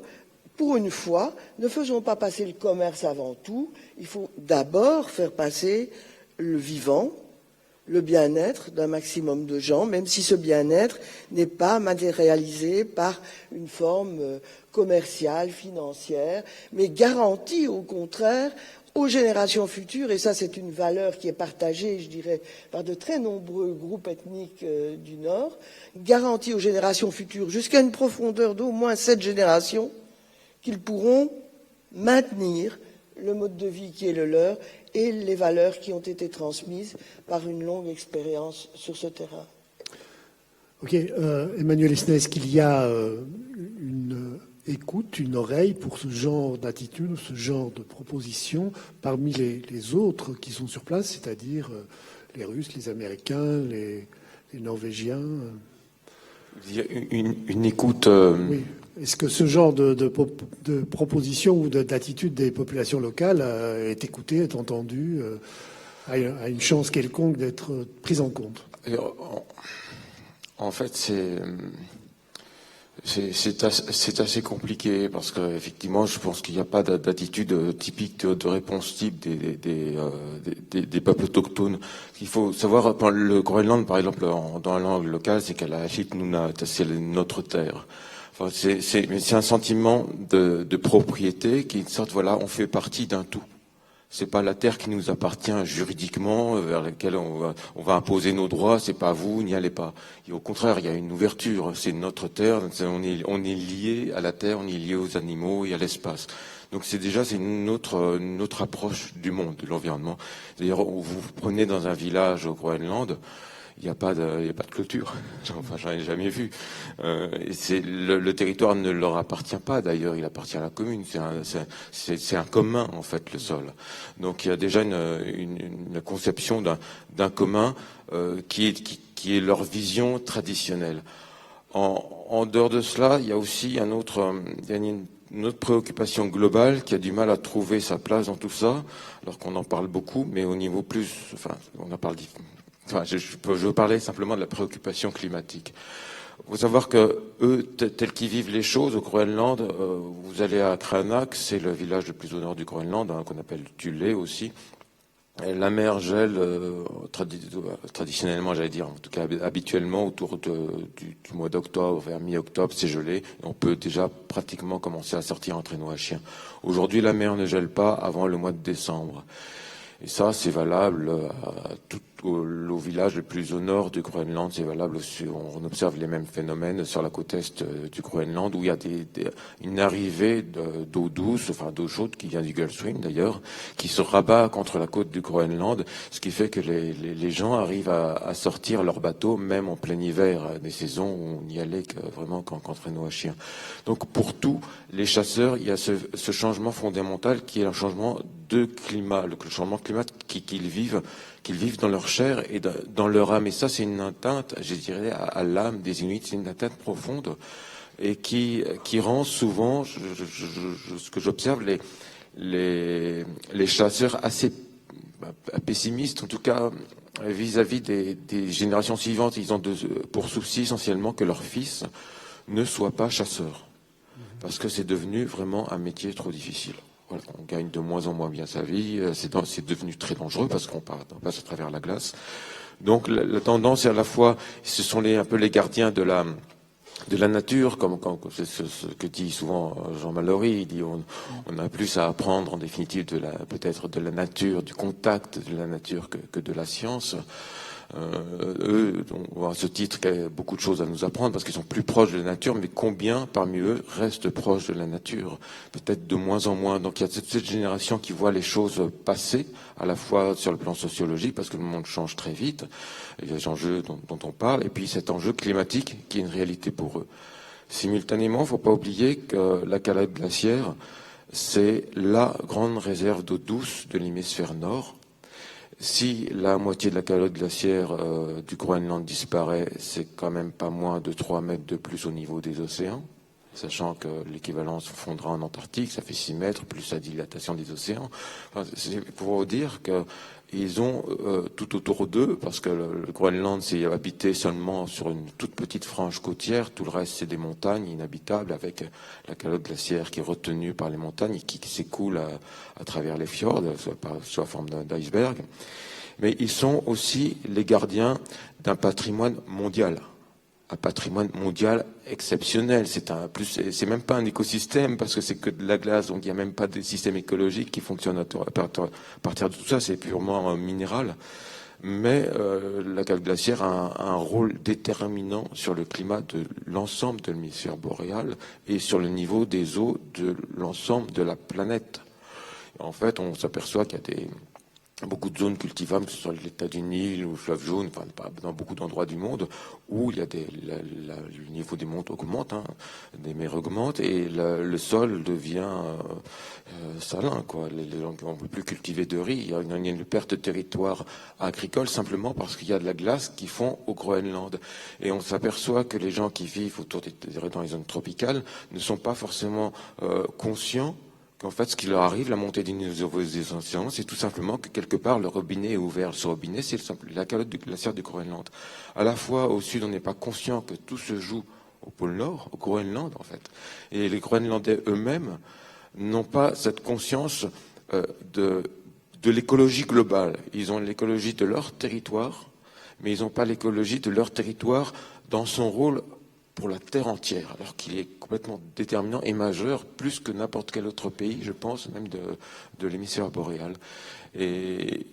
pour une fois, ne faisons pas passer le commerce avant tout, il faut d'abord faire passer le vivant, le bien-être d'un maximum de gens, même si ce bien-être n'est pas matérialisé par une forme commerciale, financière, mais garanti au contraire aux générations futures, et ça c'est une valeur qui est partagée, je dirais, par de très nombreux groupes ethniques du Nord, garantie aux générations futures jusqu'à une profondeur d'au moins 7 générations, qu'ils pourront maintenir le mode de vie qui est le leur et les valeurs qui ont été transmises par une longue expérience sur ce terrain. Ok, Emmanuel Esnay, est-ce qu'il y a une écoute, une oreille pour ce genre d'attitude ou ce genre de proposition parmi les autres qui sont sur place, c'est-à-dire les Russes, les Américains, les Norvégiens? Il y a une écoute... Oui. Est-ce que ce genre de proposition ou d'attitude des populations locales est écoutée, est entendue, a une chance quelconque d'être prise en compte? En fait, c'est assez compliqué parce qu'effectivement, je pense qu'il n'y a pas d'attitude typique de réponse type des peuples autochtones. Il faut savoir, le Groenland, par exemple, dans la langue locale, c'est qu'elle a c'est notre terre. Enfin, c'est un sentiment de propriété qui est une sorte, voilà, on fait partie d'un tout. C'est pas la terre qui nous appartient juridiquement, vers laquelle on va imposer nos droits. C'est pas vous, n'y allez pas. Et au contraire, il y a une ouverture. C'est notre terre. On est lié à la terre, on est lié aux animaux et à l'espace. Donc c'est une autre approche du monde, de l'environnement. D'ailleurs, vous prenez dans un village au Groenland, il n'y a pas de clôture. Enfin, j'en ai jamais vu. Le territoire ne leur appartient pas, d'ailleurs, il appartient à la commune. C'est un commun, en fait, le sol. Donc il y a déjà une conception d'un commun qui est leur vision traditionnelle. En dehors de cela, il y a aussi une autre préoccupation globale qui a du mal à trouver sa place dans tout ça, alors qu'on en parle beaucoup, mais au niveau plus, enfin, on en parle. Enfin, je veux parler simplement de la préoccupation climatique. Il faut savoir que eux, tels qu'ils vivent les choses au Groenland, vous allez à Kranak, c'est le village le plus au nord du Groenland, qu'on appelle Thule aussi. La mer gèle traditionnellement, j'allais dire, en tout cas habituellement, autour du mois d'octobre, vers mi-octobre, c'est gelé. Et on peut déjà pratiquement commencer à sortir en traîneau à chien. Aujourd'hui, la mer ne gèle pas avant le mois de décembre. Et ça, c'est valable à tout au village le plus au nord du Groenland. C'est valable aussi, on observe les mêmes phénomènes sur la côte est du Groenland, où il y a une arrivée d'eau douce, enfin d'eau chaude, qui vient du Gulf Stream d'ailleurs, qui se rabat contre la côte du Groenland, ce qui fait que les gens arrivent à sortir leurs bateaux, même en plein hiver, des saisons où on n'y allait vraiment qu'en traîneau à chien. Donc pour tous les chasseurs, il y a ce changement fondamental qui est un changement de climat, le changement climatique qu'ils vivent dans leur chair et dans leur âme. Et ça, c'est une atteinte, je dirais, à l'âme des Inuits, c'est une atteinte profonde et qui rend souvent, ce que j'observe, les chasseurs assez pessimistes, en tout cas vis-à-vis des générations suivantes. Ils ont pour souci essentiellement que leurs fils ne soient pas chasseurs, parce que c'est devenu vraiment un métier trop difficile. Voilà, on gagne de moins en moins bien sa vie, c'est devenu très dangereux parce qu'on passe à travers la glace. Donc la tendance est à la fois, ce sont un peu les gardiens de la nature, comme c'est ce que dit souvent Jean Mallory, il dit on a plus à apprendre en définitive peut-être de la nature, du contact de la nature que de la science. Eux ont à ce titre beaucoup de choses à nous apprendre parce qu'ils sont plus proches de la nature, mais combien parmi eux restent proches de la nature? Peut-être de moins en moins. Donc il y a cette génération qui voit les choses passer, à la fois sur le plan sociologique, parce que le monde change très vite, et les enjeux dont on parle, et puis cet enjeu climatique qui est une réalité pour eux. Simultanément, il ne faut pas oublier que la calotte glaciaire, c'est la grande réserve d'eau douce de l'hémisphère nord. Si la moitié de la calotte glaciaire du Groenland disparaît, c'est quand même pas moins de 3 mètres de plus au niveau des océans, sachant que l'équivalent se fondra en Antarctique, ça fait 6 mètres, plus la dilatation des océans. Enfin, c'est pour vous dire qu'ils ont tout autour d'eux, parce que le Groenland s'est habité seulement sur une toute petite frange côtière, tout le reste c'est des montagnes inhabitables, avec la calotte glaciaire qui est retenue par les montagnes et qui s'écoule à travers les fjords, sous la forme d'iceberg. mais ils sont aussi les gardiens d'un patrimoine mondial. Un patrimoine mondial exceptionnel. C'est même pas un écosystème parce que c'est que de la glace, donc il n'y a même pas de système écologique qui fonctionne à partir de tout ça, c'est purement minéral. Mais la calotte glaciaire a un rôle déterminant sur le climat de l'ensemble de l'hémisphère boréal et sur le niveau des eaux de l'ensemble de la planète. En fait, on s'aperçoit qu'il y a beaucoup de zones cultivables, que ce soit l'état du Nil ou le fleuve jaune, enfin, dans beaucoup d'endroits du monde, où il y a le niveau des monts augmente, des mers augmentent, et le sol devient salin, quoi. Les gens qui ne peuvent plus cultiver de riz, il y a une perte de territoire agricole simplement parce qu'il y a de la glace qui fond au Groenland. Et on s'aperçoit que les gens qui vivent dans les zones tropicales ne sont pas forcément conscients qu'en fait, ce qui leur arrive, la montée des océans, c'est tout simplement que quelque part, le robinet est ouvert. Ce robinet, c'est la calotte glaciaire du Groenland. À la fois, au sud, on n'est pas conscient que tout se joue au pôle Nord, au Groenland, en fait. Et les Groenlandais eux-mêmes n'ont pas cette conscience de l'écologie globale. Ils ont l'écologie de leur territoire, mais ils n'ont pas l'écologie de leur territoire dans son rôle pour la Terre entière, alors qu'il est complètement déterminant et majeur, plus que n'importe quel autre pays, je pense, même de l'hémisphère boréal. Et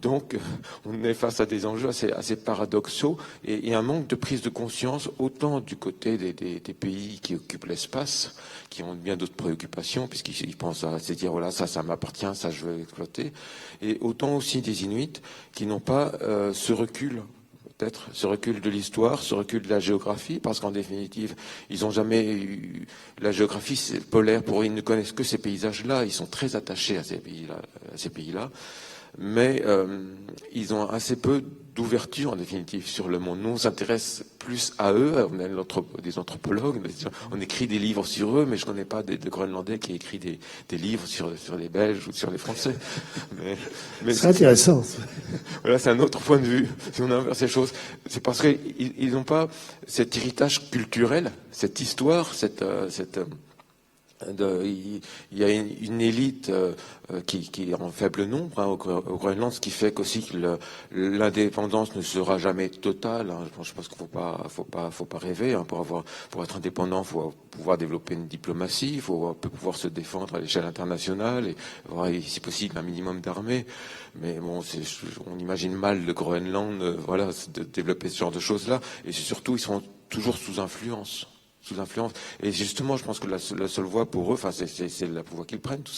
donc, on est face à des enjeux assez paradoxaux et un manque de prise de conscience, autant du côté des pays qui occupent l'espace, qui ont bien d'autres préoccupations, puisqu'ils pensent à se dire, voilà, ça m'appartient, ça je veux exploiter, et autant aussi des Inuits qui n'ont pas ce recul, peut-être ce recul de l'histoire, ce recul de la géographie, parce qu'en définitive, ils n'ont jamais eu la géographie polaire, ils ne connaissent que ces paysages-là, ils sont très attachés à ces pays-là, mais ils ont assez peu d'ouverture en définitive sur le monde. Nous, on s'intéresse plus à eux, on est des anthropologues, on écrit des livres sur eux, mais je ne connais pas de Groenlandais qui écrit des livres sur les Belges ou sur les Français. Mais c'est intéressant. Voilà, c'est un autre point de vue. Si on inverse les choses, c'est parce qu'ils n'ont pas cet héritage culturel, cette histoire, il y a une élite qui est en faible nombre au Groenland, ce qui fait qu'aussi que l'indépendance ne sera jamais totale. Je pense qu'il faut pas rêver. Pour être indépendant, il faut pouvoir développer une diplomatie, il faut pouvoir se défendre à l'échelle internationale et avoir, si possible, un minimum d'armée. Mais bon, on imagine mal le Groenland, de développer ce genre de choses-là. Et c'est surtout, ils sont toujours sous influence. Et justement, je pense que la seule voie pour eux, c'est la voie qu'ils prennent, tout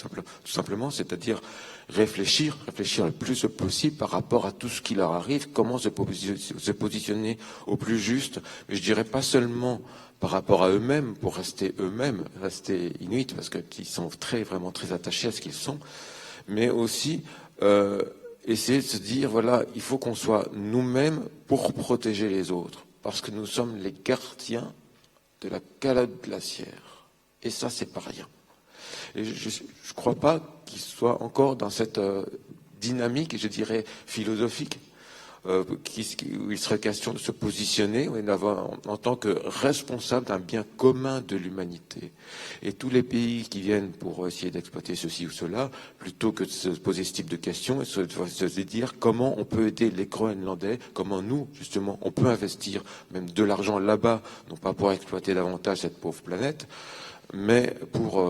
simplement, c'est-à-dire réfléchir le plus possible par rapport à tout ce qui leur arrive, comment se positionner au plus juste, mais je dirais pas seulement par rapport à eux-mêmes, pour rester inuits, parce qu'ils sont vraiment très attachés à ce qu'ils sont, mais aussi essayer de se dire, voilà, il faut qu'on soit nous-mêmes pour protéger les autres, parce que nous sommes les gardiens de la calotte glaciaire. Et ça, c'est pas rien. Et je ne crois pas qu'il soit encore dans cette dynamique, je dirais, philosophique, où il serait question de se positionner en tant que responsable d'un bien commun de l'humanité. Et tous les pays qui viennent pour essayer d'exploiter ceci ou cela, plutôt que de se poser ce type de questions, se dire comment on peut aider les Groenlandais, comment nous, justement, on peut investir même de l'argent là-bas, non pas pour exploiter davantage cette pauvre planète, mais pour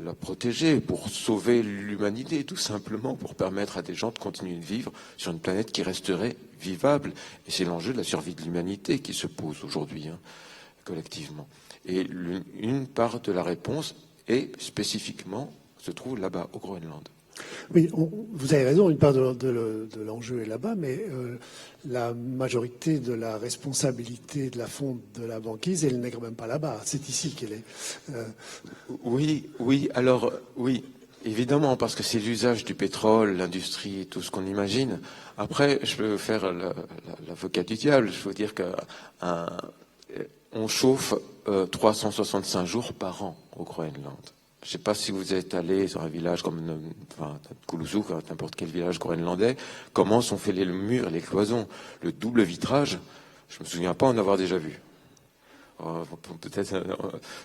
la protéger, pour sauver l'humanité, tout simplement, pour permettre à des gens de continuer de vivre sur une planète qui resterait vivable. Et c'est l'enjeu de la survie de l'humanité qui se pose aujourd'hui, collectivement. Et une part de la réponse spécifiquement se trouve là-bas, au Groenland. Oui, vous avez raison, une part de l'enjeu est là-bas, mais la majorité de la responsabilité de la fonte de la banquise, elle n'est quand même pas là-bas. C'est ici qu'elle est. Oui, évidemment, parce que c'est l'usage du pétrole, l'industrie, tout ce qu'on imagine. Après, je peux faire l'avocat du diable. Je veux dire qu'on chauffe 365 jours par an au Groenland. Je ne sais pas si vous êtes allé sur un village comme Kulusuk, n'importe quel village groenlandais, comment sont faits les murs et les cloisons. Le double vitrage, je ne me souviens pas en avoir déjà vu. Peut-être,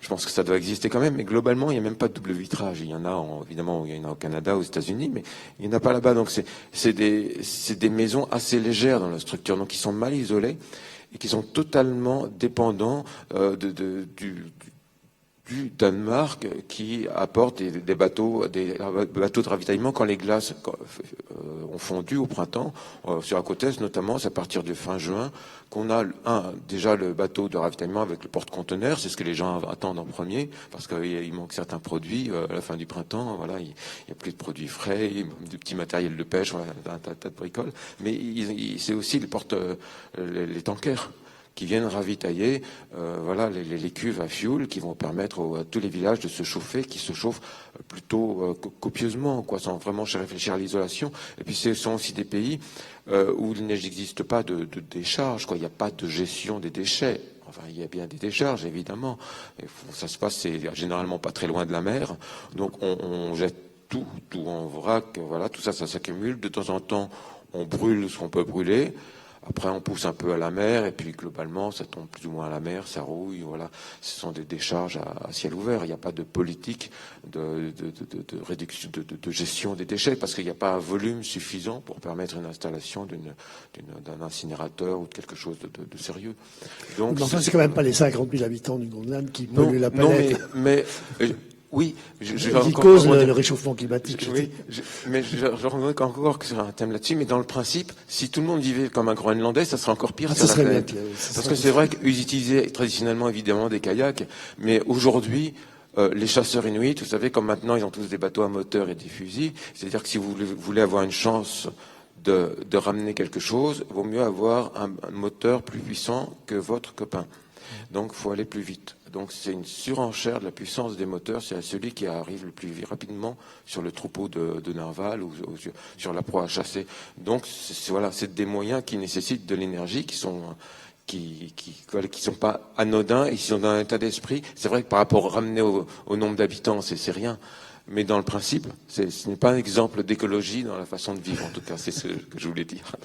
je pense que ça doit exister quand même, mais globalement, il n'y a même pas de double vitrage. Il y en a, évidemment, il y en a au Canada, aux États-Unis, mais il n'y en a pas là-bas. Donc c'est des maisons assez légères dans la structure, donc qui sont mal isolées et qui sont totalement dépendants du Danemark qui apporte des bateaux de ravitaillement quand les glaces ont fondu au printemps. Sur la côte est notamment, c'est à partir de fin juin qu'on a déjà le bateau de ravitaillement avec le porte-conteneurs. C'est ce que les gens attendent en premier parce qu'il manque certains produits à la fin du printemps. Voilà, il n'y a plus de produits frais, du petit matériel de pêche, voilà, un tas de bricoles. Mais c'est aussi les tankers qui viennent ravitailler voilà, les cuves à fioul qui vont permettre à tous les villages de se chauffer, qui se chauffent plutôt copieusement, quoi, sans vraiment réfléchir à l'isolation. Et puis ce sont aussi des pays où il n'existe pas de décharge, quoi. Il n'y a pas de gestion des déchets. Enfin, il y a bien des décharges, évidemment. Ça se passe, c'est généralement pas très loin de la mer. Donc on jette tout en vrac. Voilà, tout ça s'accumule. De temps en temps, on brûle ce qu'on peut brûler. Après, on pousse un peu à la mer, et puis globalement, ça tombe plus ou moins à la mer, ça rouille, voilà. Ce sont des décharges à ciel ouvert. Il n'y a pas de politique de réduction, de gestion des déchets, parce qu'il n'y a pas un volume suffisant pour permettre une installation d'un incinérateur ou de quelque chose de sérieux. Donc, mais enfin, c'est quand même pas les 50 000 habitants du Groenland qui polluent la planète. Non, mais oui, qui cause le réchauffement climatique. Oui, mais je remarque encore que c'est un thème là-dessus, mais dans le principe, si tout le monde vivait comme un Groenlandais, ça serait encore pire. Ça serait bien, parce que c'est vrai qu'ils utilisaient traditionnellement évidemment des kayaks, mais aujourd'hui, les chasseurs inuits, vous savez, comme maintenant ils ont tous des bateaux à moteur et des fusils, c'est-à-dire que si vous voulez avoir une chance de ramener quelque chose, il vaut mieux avoir un moteur plus puissant que votre copain. Donc il faut aller plus vite. Donc c'est une surenchère de la puissance des moteurs, c'est celui qui arrive le plus rapidement sur le troupeau de narval ou sur la proie à chasser. Donc c'est des moyens qui nécessitent de l'énergie, qui sont pas anodins, et qui sont dans un état d'esprit. C'est vrai que par rapport ramener au nombre d'habitants, c'est rien. Mais dans le principe, ce n'est pas un exemple d'écologie dans la façon de vivre, en tout cas, c'est ce que je voulais dire.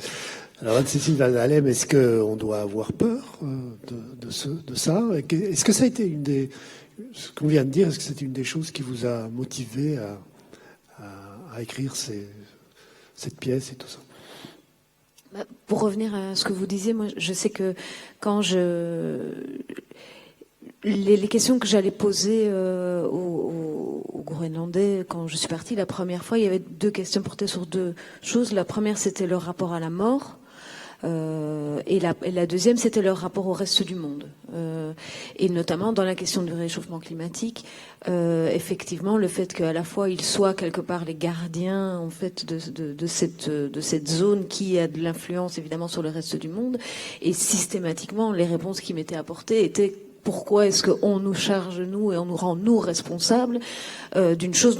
Alors, Anne-Cécile Van-Halem, est-ce qu'on doit avoir peur de ça? Est-ce que ça a été ce qu'on vient de dire, est-ce que c'est une des choses qui vous a motivé à écrire cette pièce et tout ça? Pour revenir à ce que vous disiez, moi, je sais que quand les questions que j'allais poser aux Groenlandais quand je suis partie la première fois, il y avait 2 questions portées sur 2 choses. La première, c'était leur rapport à la mort. Et la deuxième, c'était leur rapport au reste du monde. Et notamment dans la question du réchauffement climatique, effectivement, le fait qu'à la fois ils soient quelque part les gardiens en fait de cette zone qui a de l'influence évidemment sur le reste du monde, et systématiquement les réponses qui m'étaient apportées étaient: pourquoi est-ce qu'on nous charge, nous, et on nous rend, nous, responsables d'une chose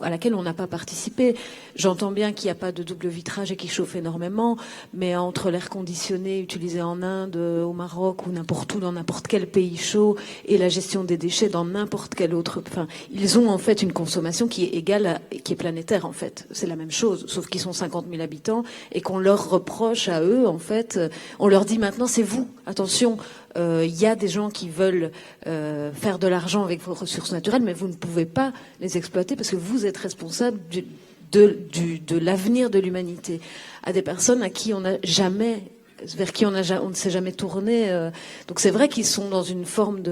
à laquelle on n'a pas participé? J'entends bien qu'il n'y a pas de double vitrage et qu'il chauffe énormément, mais entre l'air conditionné utilisé en Inde, au Maroc ou n'importe où, dans n'importe quel pays chaud, et la gestion des déchets dans n'importe quel autre... Enfin, ils ont en fait une consommation qui est égale, qui est planétaire en fait. C'est la même chose, sauf qu'ils sont 50 000 habitants et qu'on leur reproche à eux, en fait, on leur dit maintenant c'est vous, attention... Il y a des gens qui veulent faire de l'argent avec vos ressources naturelles, mais vous ne pouvez pas les exploiter parce que vous êtes responsable de l'avenir de l'humanité. À des personnes vers qui on ne s'est jamais tourné. Donc c'est vrai qu'ils sont dans une forme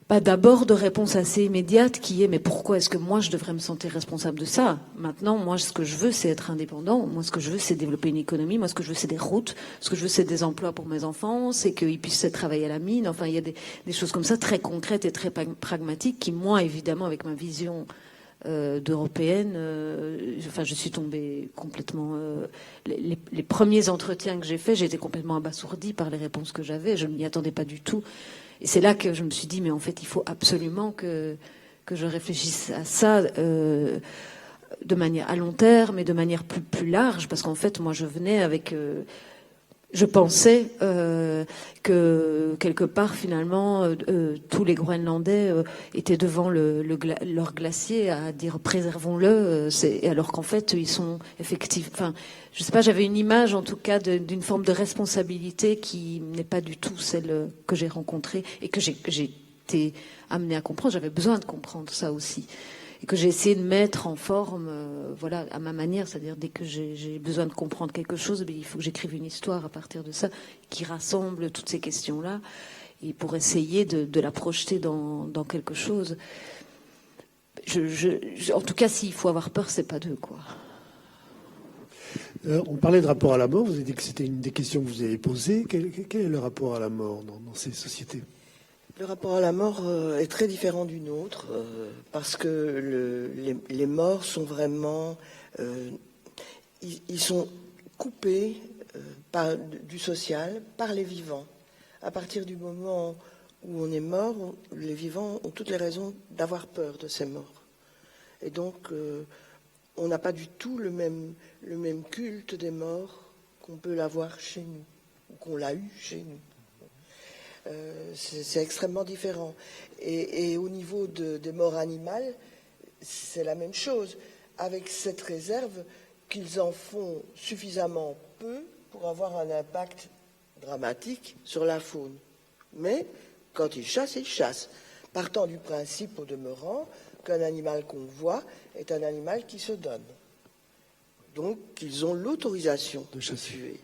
pas d'abord de réponse assez immédiate qui est: mais pourquoi est-ce que moi je devrais me sentir responsable de ça? Maintenant, moi ce que je veux c'est être indépendant, moi ce que je veux c'est développer une économie, moi ce que je veux c'est des routes, ce que je veux c'est des emplois pour mes enfants, c'est qu'ils puissent travailler à la mine, enfin il y a des choses comme ça très concrètes et très pragmatiques qui, moi évidemment avec ma vision d'européenne, enfin je suis tombée complètement... les premiers entretiens que j'ai faits, j'ai été complètement abasourdie par les réponses que j'avais, je ne m'y attendais pas du tout. Et c'est là que je me suis dit, mais en fait, il faut absolument que je réfléchisse à ça de manière à long terme et de manière plus large, parce qu'en fait, moi, je venais avec je pensais que quelque part finalement tous les Groenlandais étaient devant leur glacier à dire préservons-le, alors qu'en fait ils sont effectivement, enfin je sais pas, j'avais une image en tout cas d'une forme de responsabilité qui n'est pas du tout celle que j'ai rencontrée et que j'ai été amenée à comprendre. J'avais besoin de comprendre ça aussi. Et que j'ai essayé de mettre en forme, voilà, à ma manière, c'est-à-dire dès que j'ai besoin de comprendre quelque chose, il faut que j'écrive une histoire à partir de ça, qui rassemble toutes ces questions-là, et pour essayer de la projeter dans quelque chose. En tout cas, s'il faut avoir peur, c'est pas d'eux, quoi. On parlait de rapport à la mort, vous avez dit que c'était une des questions que vous avez posées. Quel est le rapport à la mort dans ces sociétés ? Le rapport à la mort est très différent du nôtre parce que les morts sont vraiment... ils sont coupés du social par les vivants. À partir du moment où on est mort, les vivants ont toutes les raisons d'avoir peur de ces morts. Et donc, on n'a pas du tout le même culte des morts qu'on peut l'avoir chez nous, ou qu'on l'a eu chez nous. C'est extrêmement différent. Et au niveau des morts animales, c'est la même chose, avec cette réserve qu'ils en font suffisamment peu pour avoir un impact dramatique sur la faune. Mais quand ils chassent, partant du principe au demeurant qu'un animal qu'on voit est un animal qui se donne. Donc ils ont l'autorisation de tuer.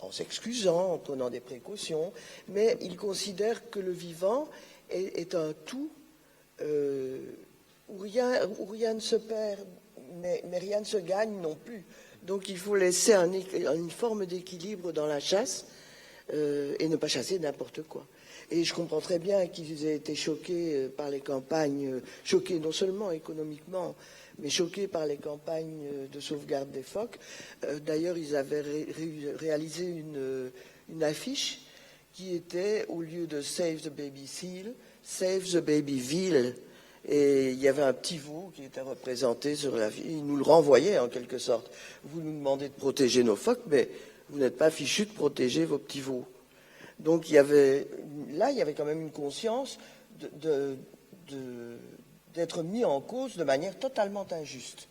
En s'excusant, en prenant des précautions, mais ils considèrent que le vivant est un tout où rien ne se perd, mais rien ne se gagne non plus. Donc il faut laisser une forme d'équilibre dans la chasse et ne pas chasser n'importe quoi. Et je comprends très bien qu'ils aient été choqués par les campagnes, choqués non seulement économiquement, mais choqués par les campagnes de sauvegarde des phoques. D'ailleurs, ils avaient réalisé une affiche qui était, au lieu de Save the Baby Seal, Save the Baby Veal. Et il y avait un petit veau qui était représenté sur l'affiche. Ils nous le renvoyaient en quelque sorte. Vous nous demandez de protéger nos phoques, mais vous n'êtes pas fichus de protéger vos petits veaux. Donc il y avait quand même une conscience d'être mis en cause de manière totalement injuste.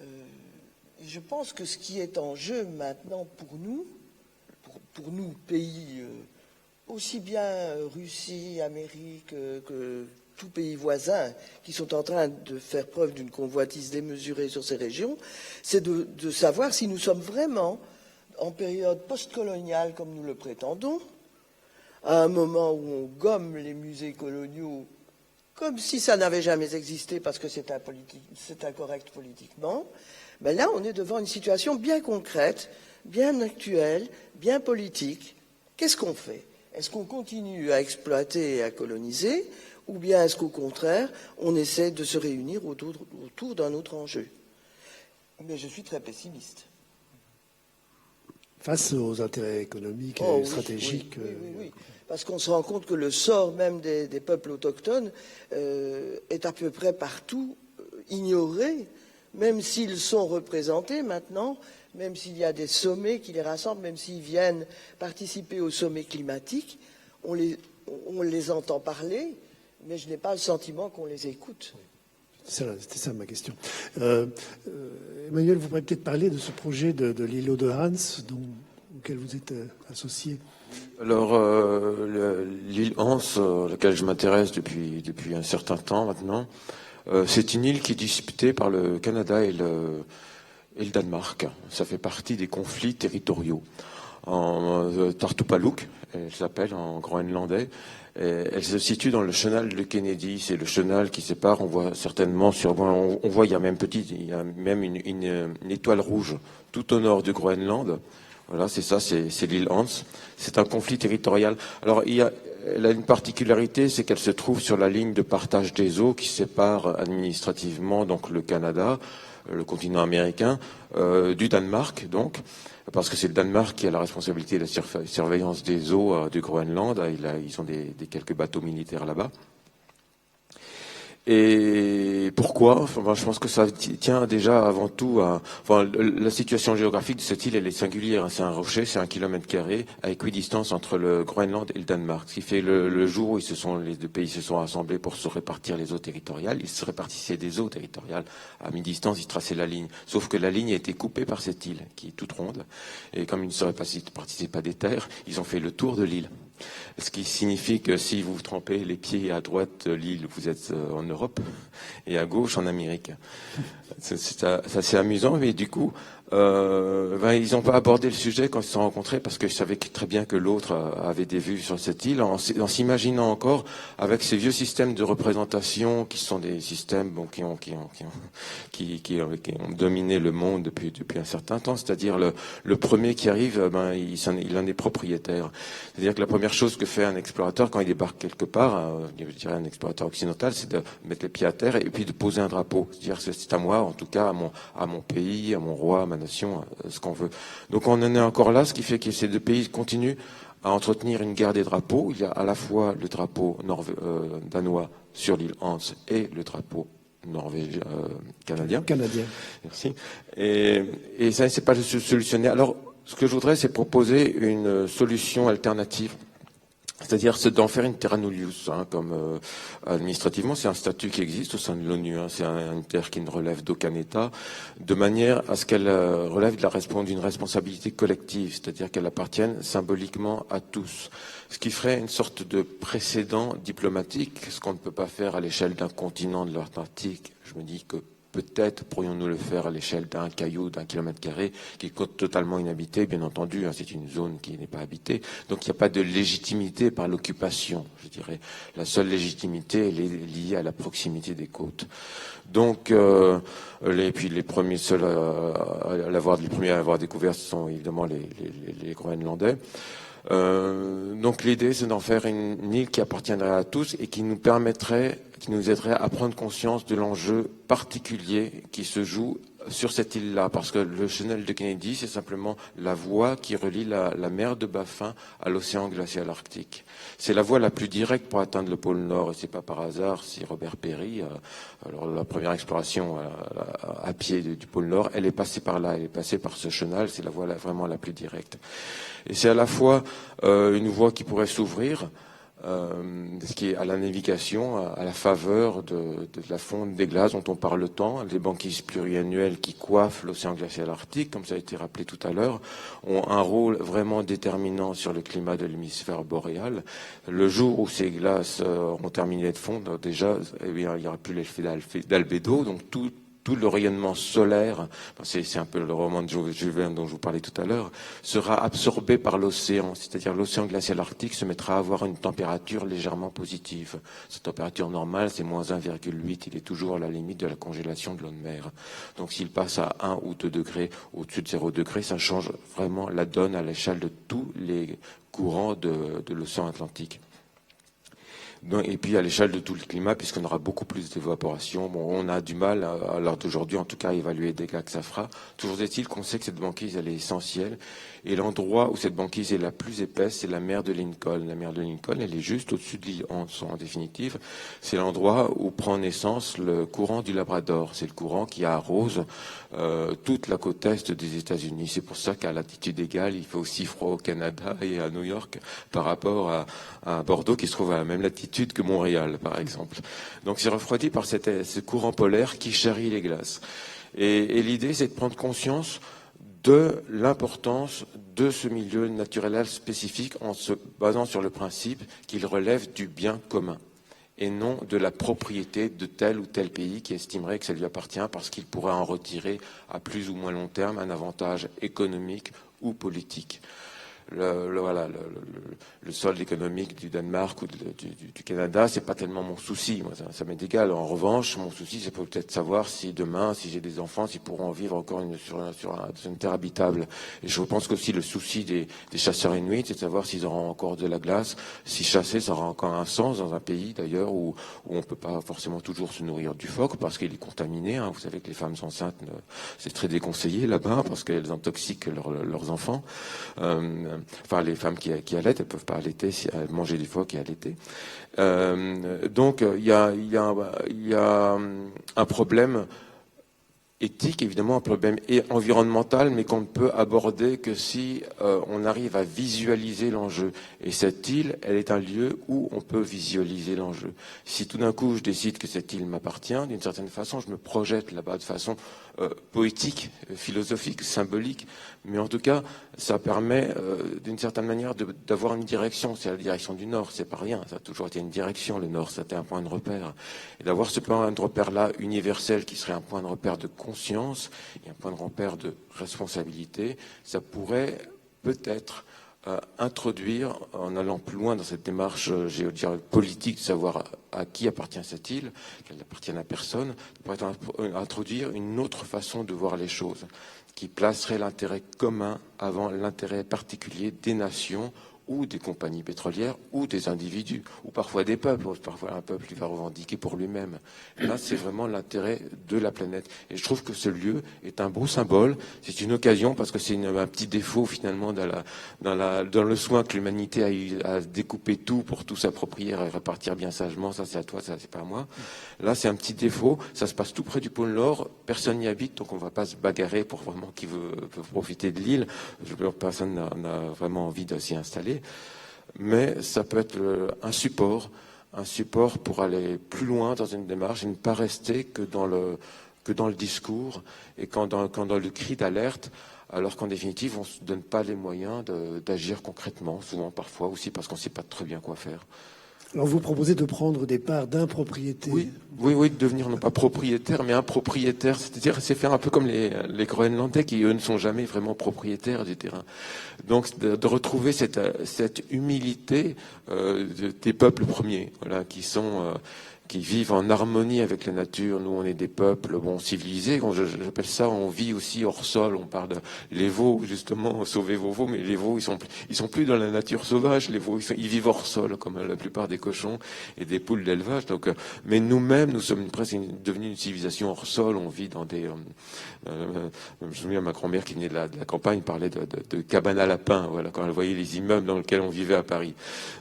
Et je pense que ce qui est en jeu maintenant pour nous, pays, aussi bien Russie, Amérique que tout pays voisin, qui sont en train de faire preuve d'une convoitise démesurée sur ces régions, c'est de savoir si nous sommes vraiment en période postcoloniale comme nous le prétendons, à un moment où on gomme les musées coloniaux comme si ça n'avait jamais existé parce que c'est incorrect politiquement, mais là on est devant une situation bien concrète, bien actuelle, bien politique. Qu'est-ce qu'on fait? Est-ce qu'on continue à exploiter et à coloniser, ou bien est-ce qu'au contraire on essaie de se réunir autour d'un autre enjeu? Mais je suis très pessimiste. Face aux intérêts économiques et stratégiques. Oui. Parce qu'on se rend compte que le sort même des peuples autochtones est à peu près partout ignoré, même s'ils sont représentés maintenant, même s'il y a des sommets qui les rassemblent, même s'ils viennent participer au sommet climatique, on les entend parler, mais je n'ai pas le sentiment qu'on les écoute. C'était ça ma question. Emmanuel, vous pourriez peut-être parler de ce projet de l'îlot de Hans auquel vous êtes associé. Alors, l'île Hans, à laquelle je m'intéresse depuis un certain temps maintenant, c'est une île qui est disputée par le Canada et le Danemark. Ça fait partie des conflits territoriaux. En Tartupaluk, elle s'appelle en groenlandais. Elle se situe dans le chenal de Kennedy. C'est le chenal qui sépare. On voit certainement on voit il y a même une étoile rouge tout au nord du Groenland. Voilà, c'est ça, c'est l'île Hans. C'est un conflit territorial. Alors elle a une particularité, c'est qu'elle se trouve sur la ligne de partage des eaux qui sépare administrativement donc le Canada, le continent américain, du Danemark donc. Parce que c'est le Danemark qui a la responsabilité de la surveillance des eaux du Groenland. Ils ont quelques bateaux militaires là-bas. Et Et pourquoi? Enfin, je pense que ça tient déjà avant tout à... Enfin, la situation géographique de cette île, elle est singulière. C'est un rocher, c'est 1 km² à équidistance entre le Groenland et le Danemark. Ce qui fait le jour où les deux pays se sont rassemblés pour se répartir les eaux territoriales, ils se répartissaient des eaux territoriales. À mi-distance, ils traçaient la ligne. Sauf que la ligne a été coupée par cette île, qui est toute ronde. Et comme ils ne se répartissaient pas des terres, ils ont fait le tour de l'île. Ce qui signifie que si vous trempez les pieds à droite de l'île, vous êtes en Europe, et à gauche en Amérique. C'est assez amusant, mais du coup, ils n'ont pas abordé le sujet quand ils se sont rencontrés parce qu'ils savaient très bien que l'autre avait des vues sur cette île, en s'imaginant encore avec ces vieux systèmes de représentation qui sont des systèmes qui ont dominé le monde depuis un certain temps. C'est-à-dire le premier qui arrive, il en est propriétaire. C'est-à-dire que la première chose que fait un explorateur quand il débarque quelque part, je dirais un explorateur occidental, c'est de mettre les pieds à terre et puis de poser un drapeau. C'est-à-dire que c'est à moi, en tout cas, à mon pays, à mon roi, à ma nation, ce qu'on veut. Donc on en est encore là, ce qui fait que ces deux pays continuent à entretenir une guerre des drapeaux. Il y a à la fois le drapeau danois sur l'île Hans et le drapeau norvégien, canadien. Merci. Et ça, c'est pas de se solutionner. Alors, ce que je voudrais, c'est proposer une solution alternative. C'est-à-dire d'en faire une terra nullius, comme administrativement, c'est un statut qui existe au sein de l'ONU. C'est une terre qui ne relève d'aucun État, de manière à ce qu'elle relève d'une responsabilité collective, c'est-à-dire qu'elle appartienne symboliquement à tous. Ce qui ferait une sorte de précédent diplomatique, ce qu'on ne peut pas faire à l'échelle d'un continent de l'Antarctique. Je me dis que peut-être pourrions-nous le faire à l'échelle d'un caillou, d'1 km², qui est totalement inhabité, bien entendu. C'est une zone qui n'est pas habitée. Donc il n'y a pas de légitimité par l'occupation, je dirais. La seule légitimité, elle est liée à la proximité des côtes. Donc, les premiers seuls les premiers à l'avoir découvert, ce sont évidemment les Groenlandais. Donc l'idée, c'est d'en faire une île qui appartiendrait à tous et qui nous aiderait à prendre conscience de l'enjeu particulier qui se joue sur cette île-là, parce que le chenal de Kennedy, c'est simplement la voie qui relie la mer de Baffin à l'océan glacial arctique. C'est la voie la plus directe pour atteindre le pôle Nord, et c'est pas par hasard si Robert Peary, alors la première exploration à pied du pôle Nord, elle est passée par là, elle est passée par ce chenal, c'est la voie vraiment la plus directe. Et c'est à la fois une voie qui pourrait s'ouvrir, ce qui est à la navigation, à la faveur de la fonte des glaces dont on parle tant. Les banquises pluriannuelles qui coiffent l'océan glacial arctique, comme ça a été rappelé tout à l'heure, ont un rôle vraiment déterminant sur le climat de l'hémisphère boréal. Le jour où ces glaces auront terminé de fondre, déjà, il n'y aura plus l'effet d'albédo, donc tout le rayonnement solaire, c'est un peu le roman de Jules Verne dont je vous parlais tout à l'heure, sera absorbé par l'océan. C'est-à-dire l'océan glacial arctique se mettra à avoir une température légèrement positive. Sa température normale, c'est moins 1,8. Il est toujours à la limite de la congélation de l'eau de mer. Donc s'il passe à 1 ou 2 degrés au-dessus de 0 degrés, ça change vraiment la donne à l'échelle de tous les courants de l'océan Atlantique. Et puis à l'échelle de tout le climat, puisqu'on aura beaucoup plus d'évaporation. On a du mal, à l'heure d'aujourd'hui, en tout cas, à évaluer les dégâts que ça fera. Toujours est-il qu'on sait que cette banquise, elle est essentielle. Et l'endroit où cette banquise est la plus épaisse, c'est la mer de Lincoln. La mer de Lincoln, elle est juste au-dessus de l'île Hans, en définitive. C'est l'endroit où prend naissance le courant du Labrador. C'est le courant qui arrose toute la côte est des États-Unis. C'est pour ça qu'à latitude égale, il fait aussi froid au Canada et à New York par rapport à Bordeaux, qui se trouve à la même latitude que Montréal, par exemple. Donc c'est refroidi par ce courant polaire qui charrie les glaces. Et l'idée, c'est de prendre conscience de l'importance de ce milieu naturel spécifique en se basant sur le principe qu'il relève du bien commun et non de la propriété de tel ou tel pays qui estimerait que ça lui appartient parce qu'il pourrait en retirer à plus ou moins long terme un avantage économique ou politique. Le solde économique du Danemark ou du Canada, c'est pas tellement mon souci. Moi, ça m'est égal. En revanche, mon souci, c'est peut-être savoir si demain, si j'ai des enfants, s'ils pourront vivre encore sur une terre habitable. Et je pense qu'aussi le souci des chasseurs inuits, c'est de savoir s'ils auront encore de la glace. Si chasser, ça aura encore un sens dans un pays, d'ailleurs, où on peut pas forcément toujours se nourrir du phoque parce qu'il est contaminé. Vous savez que les femmes enceintes, c'est très déconseillé là-bas parce qu'elles intoxiquent leurs enfants. enfin les femmes qui allaitent, elles peuvent pas allaiter, manger du phoque et allaiter. Donc il y a un problème éthique, évidemment, un problème environnemental, mais qu'on ne peut aborder que si on arrive à visualiser l'enjeu. Et cette île, elle est un lieu où on peut visualiser l'enjeu. Si tout d'un coup je décide que cette île m'appartient, d'une certaine façon, je me projette là-bas de façon poétique, philosophique, symbolique, mais en tout cas, ça permet d'une certaine manière d'avoir une direction. C'est la direction du Nord, c'est pas rien. Ça a toujours été une direction, le Nord, c'était un point de repère. Et d'avoir ce point de repère-là universel, qui serait un point de repère de conscience et un point de repère de responsabilité, ça pourrait peut-être introduire, en allant plus loin dans cette démarche politique de savoir à qui appartient cette île, qu'elle n'appartient à personne, pourrait introduire une autre façon de voir les choses, qui placerait l'intérêt commun avant l'intérêt particulier des nations ou des compagnies pétrolières ou des individus, ou parfois des peuples. Parfois un peuple qui va revendiquer pour lui-même. Là, c'est vraiment l'intérêt de la planète. Et je trouve que ce lieu est un beau symbole. C'est une occasion, parce que c'est un petit défaut finalement dans le soin que l'humanité a eu à découper tout pour tout s'approprier et répartir bien sagement. Ça, c'est à toi, ça, c'est pas à moi. Là, c'est un petit défaut. Ça se passe tout près du pôle Nord. Personne n'y habite, donc on va pas se bagarrer pour vraiment qui veut profiter de l'île. Personne n'a vraiment envie de s'y installer. Mais ça peut être un support pour aller plus loin dans une démarche et ne pas rester que dans le discours et quand dans le cri d'alerte, alors qu'en définitive, on ne se donne pas les moyens d'agir concrètement, souvent parfois aussi parce qu'on ne sait pas très bien quoi faire. Alors vous proposez de prendre des parts d'impropriété. Oui, de devenir non pas propriétaire, mais un propriétaire. C'est-à-dire, c'est faire un peu comme les Groenlandais qui, eux, ne sont jamais vraiment propriétaires du terrain. Donc, de retrouver cette humilité des peuples premiers, voilà, qui vivent en harmonie avec la nature. Nous, on est des peuples civilisés. J'appelle ça, on vit aussi hors sol. On parle les veaux, justement, sauver vos veaux, mais les veaux, ils sont plus dans la nature sauvage. Les veaux, ils vivent hors sol, comme la plupart des cochons et des poules d'élevage. Donc, mais nous-mêmes, nous sommes presque devenus une civilisation hors sol. On vit dans des... je me souviens, ma grand-mère qui venait de la campagne parlait de cabanes à lapins, voilà, quand elle voyait les immeubles dans lesquels on vivait à Paris.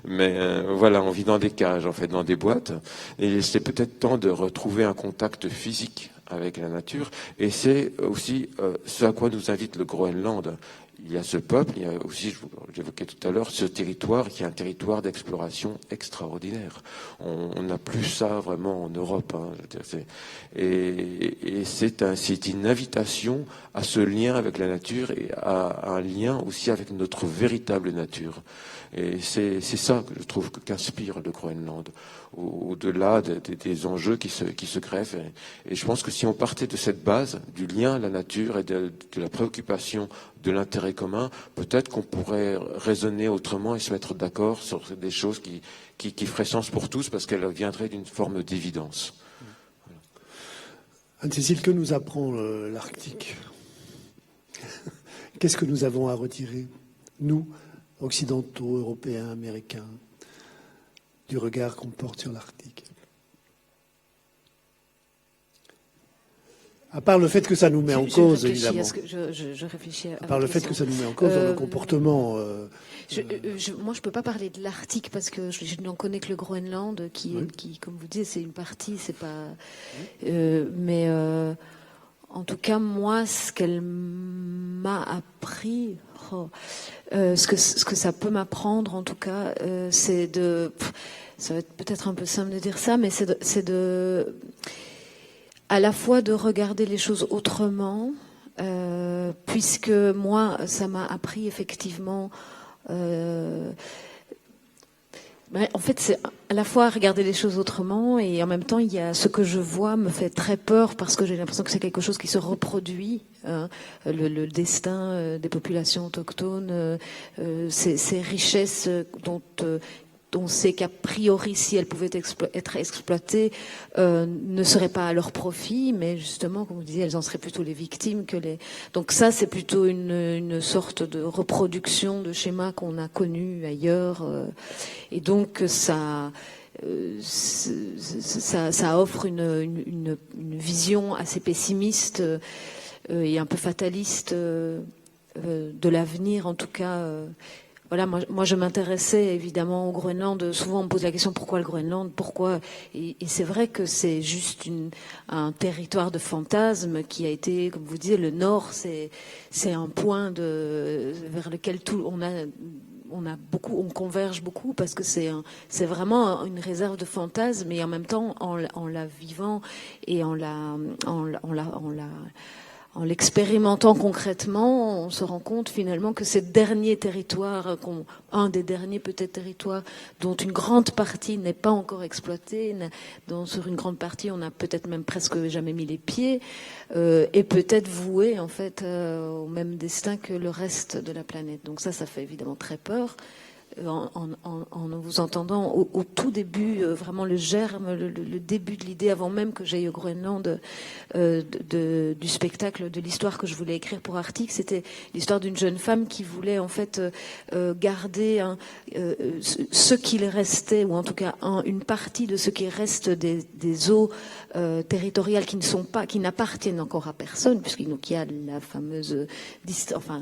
Mais voilà, on vit dans des cages, en fait, dans des boîtes. Et c'est peut-être temps de retrouver un contact physique avec la nature. Et c'est aussi ce à quoi nous invite le Groenland. Il y a ce peuple, il y a aussi, j'évoquais tout à l'heure, ce territoire qui est un territoire d'exploration extraordinaire. On n'a plus ça vraiment en Europe. Hein, je veux dire, et c'est une invitation à ce lien avec la nature et à un lien aussi avec notre véritable nature. Et c'est ça que je trouve qu'inspire le Groenland, au-delà des enjeux qui se greffent. Et je pense que si on partait de cette base, du lien à la nature et de la préoccupation de l'intérêt commun, peut-être qu'on pourrait raisonner autrement et se mettre d'accord sur des choses qui feraient sens pour tous, parce qu'elles viendraient d'une forme d'évidence. Voilà. Anne-Cécile, que nous apprend l'Arctique? Qu'est-ce que nous avons à retirer, nous, occidentaux, européens, américains, du regard qu'on porte sur l'Arctique? À part le fait que ça nous met en cause, évidemment. Je réfléchis à part le fait que ça nous met en cause dans le comportement. Moi, je peux pas parler de l'Arctique parce que je n'en connais que le Groenland, qui, comme vous dites, c'est une partie, c'est pas. Mais en tout cas, moi, ce qu'elle m'a appris, ce que ça peut m'apprendre, en tout cas, c'est de. Ça va être peut-être un peu simple de dire ça, mais c'est de à la fois de regarder les choses autrement, puisque moi, ça m'a appris effectivement. En fait, c'est à la fois regarder les choses autrement et en même temps, il y a ce que je vois me fait très peur parce que j'ai l'impression que c'est quelque chose qui se reproduit. Hein, le destin des populations autochtones, ces richesses dont on sait qu'a priori, si elles pouvaient être exploitées, ne seraient pas à leur profit, mais justement, comme vous disiez, elles en seraient plutôt les victimes que les. Donc ça, c'est plutôt une sorte de reproduction de schémas qu'on a connus ailleurs, et donc ça offre une vision assez pessimiste et un peu fataliste de l'avenir, en tout cas. voilà, moi je m'intéressais évidemment au Groenland. Souvent on me pose la question pourquoi le Groenland, pourquoi, et c'est vrai que c'est juste un territoire de fantasme qui a été, comme vous disiez, le Nord, c'est un point vers lequel on converge beaucoup parce que c'est vraiment une réserve de fantasmes, et en même temps en la vivant et en l'expérimentant concrètement, on se rend compte finalement que ces derniers territoires, un des derniers peut-être territoires dont une grande partie n'est pas encore exploitée, dont sur une grande partie on n'a peut-être même presque jamais mis les pieds, est peut-être voué en fait au même destin que le reste de la planète. Donc ça fait évidemment très peur. En vous entendant au tout début, vraiment le germe, le début de l'idée, avant même que j'aille au Groenland, du spectacle, de l'histoire que je voulais écrire pour Arctic, c'était l'histoire d'une jeune femme qui voulait en fait garder ce qu'il restait, ou en tout cas une partie de ce qui reste des eaux territoriales qui n'appartiennent encore à personne, puisqu'il y a la fameuse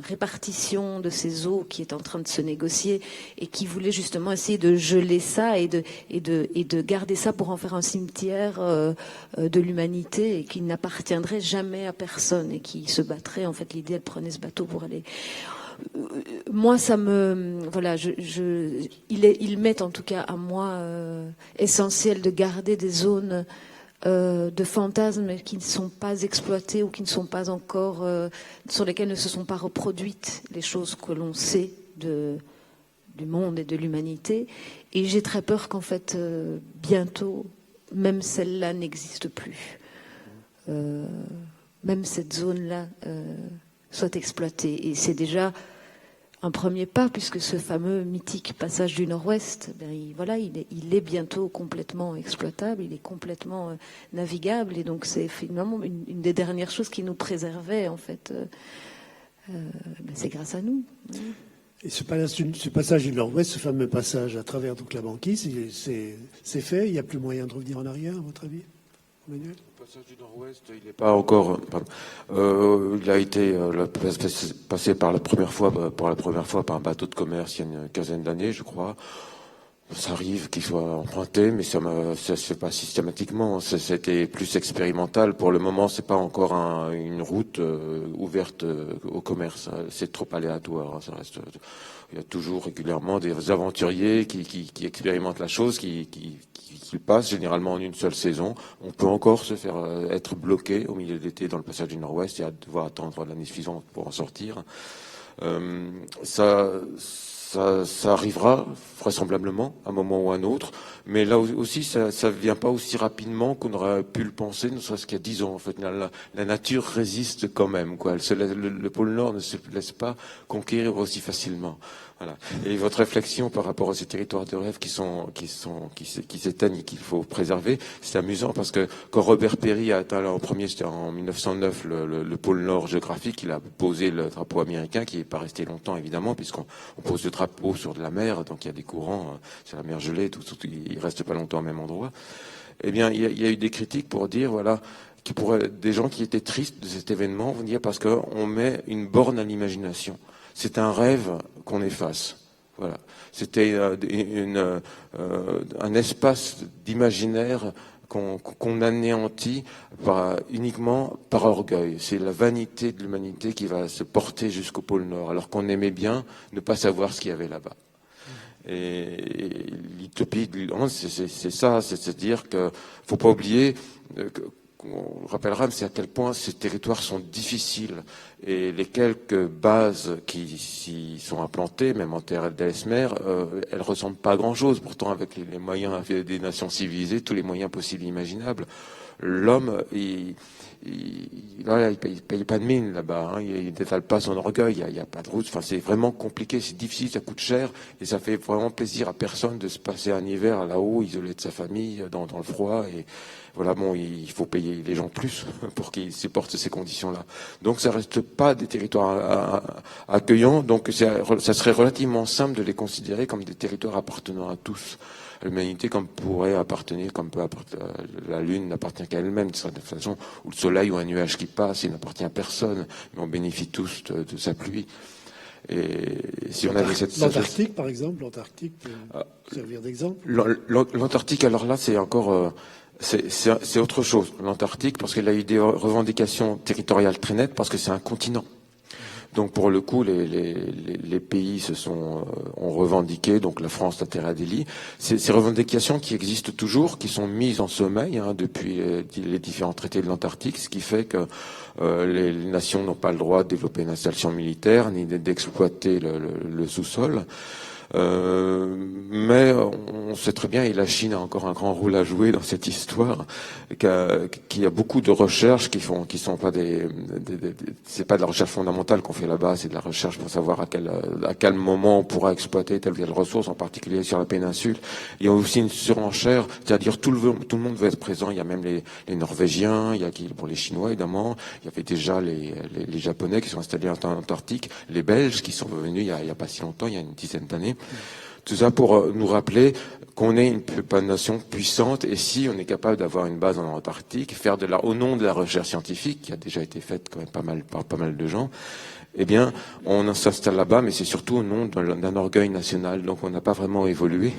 répartition de ces eaux qui est en train de se négocier, et qui voulait justement essayer de geler ça et de garder ça pour en faire un cimetière de l'humanité, et qui n'appartiendrait jamais à personne, et qui se battrait, en fait, l'idée, elle prenait ce bateau pour aller... Moi, il m'est en tout cas à moi essentiel de garder des zones de fantasmes qui ne sont pas exploitées, ou qui ne sont pas encore, sur lesquelles ne se sont pas reproduites les choses que l'on sait du monde et de l'humanité. Et j'ai très peur qu'en fait, bientôt, même celle-là n'existe plus. Même cette zone-là soit exploitée. Et c'est déjà un premier pas, puisque ce fameux mythique passage du Nord-Ouest, il est bientôt complètement exploitable, il est complètement navigable. Et donc c'est finalement une des dernières choses qui nous préservait, en fait. C'est grâce à nous. Et ce passage du Nord-Ouest, ce fameux passage à travers donc la banquise, c'est fait. Il n'y a plus moyen de revenir en arrière, à votre avis, Emmanuel? Le passage du Nord-Ouest, il n'est pas encore. Il a été passé pour la première fois par un bateau de commerce il y a une quinzaine d'années, je crois. Ça arrive qu'il soit emprunté, mais ça se fait pas systématiquement. C'était plus expérimental. Pour le moment, c'est pas encore une route ouverte au commerce. C'est trop aléatoire. Ça reste. Il y a toujours régulièrement des aventuriers qui expérimentent la chose, qui passent généralement en une seule saison. On peut encore se faire être bloqué au milieu de l'été dans le passage du Nord-Ouest et devoir attendre l'année suivante pour en sortir. Ça arrivera vraisemblablement à un moment ou à un autre, mais là aussi ça vient pas aussi rapidement qu'on aurait pu le penser, ne serait-ce qu'il y a 10 ans. En fait, la nature résiste quand même, quoi. Le pôle Nord ne se laisse pas conquérir aussi facilement. Voilà. Et votre réflexion par rapport à ces territoires de rêve qui s'éteignent et qu'il faut préserver, c'est amusant parce que quand Robert Peary a atteint en premier, c'était en 1909, le pôle Nord géographique, il a posé le drapeau américain, qui n'est pas resté longtemps évidemment, puisqu'on pose le drapeau sur de la mer, donc il y a des courants sur la mer gelée, il reste pas longtemps au même endroit. Eh bien, il y a eu des critiques pour dire, voilà, des gens qui étaient tristes de cet événement, vont dire parce qu'on met une borne à l'imagination. C'est un rêve qu'on efface. Voilà. C'était un espace d'imaginaire qu'on anéantit uniquement par orgueil. C'est la vanité de l'humanité qui va se porter jusqu'au pôle Nord, alors qu'on aimait bien ne pas savoir ce qu'il y avait là-bas. Et l'utopie de l'Irlande, c'est ça, c'est-à-dire qu'il ne faut pas oublier on rappellera, c'est à quel point ces territoires sont difficiles, et les quelques bases qui s'y sont implantées, même en terre d'Ellesmer, elles ressemblent pas à grand-chose. Pourtant, avec les moyens des nations civilisées, tous les moyens possibles et imaginables, l'homme, il paye pas de mine là-bas, hein. Il détale pas son orgueil, il y a pas de route. Enfin, c'est vraiment compliqué, c'est difficile, ça coûte cher, et ça fait vraiment plaisir à personne de se passer un hiver là-haut, isolé de sa famille, dans le froid. Et voilà, bon, il faut payer les gens plus pour qu'ils supportent ces conditions-là. Donc, ça reste pas des territoires accueillants. Donc, ça serait relativement simple de les considérer comme des territoires appartenant à tous. L'humanité, comme la Lune n'appartient qu'à elle-même, de certaine façon, ou le Soleil ou un nuage qui passe, il n'appartient à personne, mais on bénéficie tous de sa pluie. Et si on avait l'Antarctique, par exemple, l'Antarctique peut servir d'exemple. L'Antarctique, alors là, c'est encore c'est autre chose. L'Antarctique, parce qu'il a eu des revendications territoriales très nettes, parce que c'est un continent. Donc pour le coup, les pays ont revendiqué, donc la France, la terre à Delhi. Ces revendications qui existent toujours, qui sont mises en sommeil depuis les différents traités de l'Antarctique, ce qui fait que les nations n'ont pas le droit de développer une installation militaire ni d'exploiter le sous-sol. Mais on sait très bien, et la Chine a encore un grand rôle à jouer dans cette histoire, qu'il y a beaucoup de recherches qui sont pas c'est pas de la recherche fondamentale qu'on fait là-bas, c'est de la recherche pour savoir à quel moment on pourra exploiter telle ou telle ressource, en particulier sur la péninsule. Il y a aussi une surenchère, c'est-à-dire tout le monde veut être présent. Il y a même les Norvégiens, il y a les Chinois évidemment, il y avait déjà les Japonais qui sont installés en Antarctique, les Belges qui sont venus il y a pas si longtemps, il y a une dizaine d'années. Tout ça pour nous rappeler qu'on est une nation puissante, et si on est capable d'avoir une base en Antarctique, au nom de la recherche scientifique qui a déjà été faite quand même par pas mal de gens, eh bien, on s'installe là-bas, mais c'est surtout au nom d'un orgueil national. Donc, on n'a pas vraiment évolué,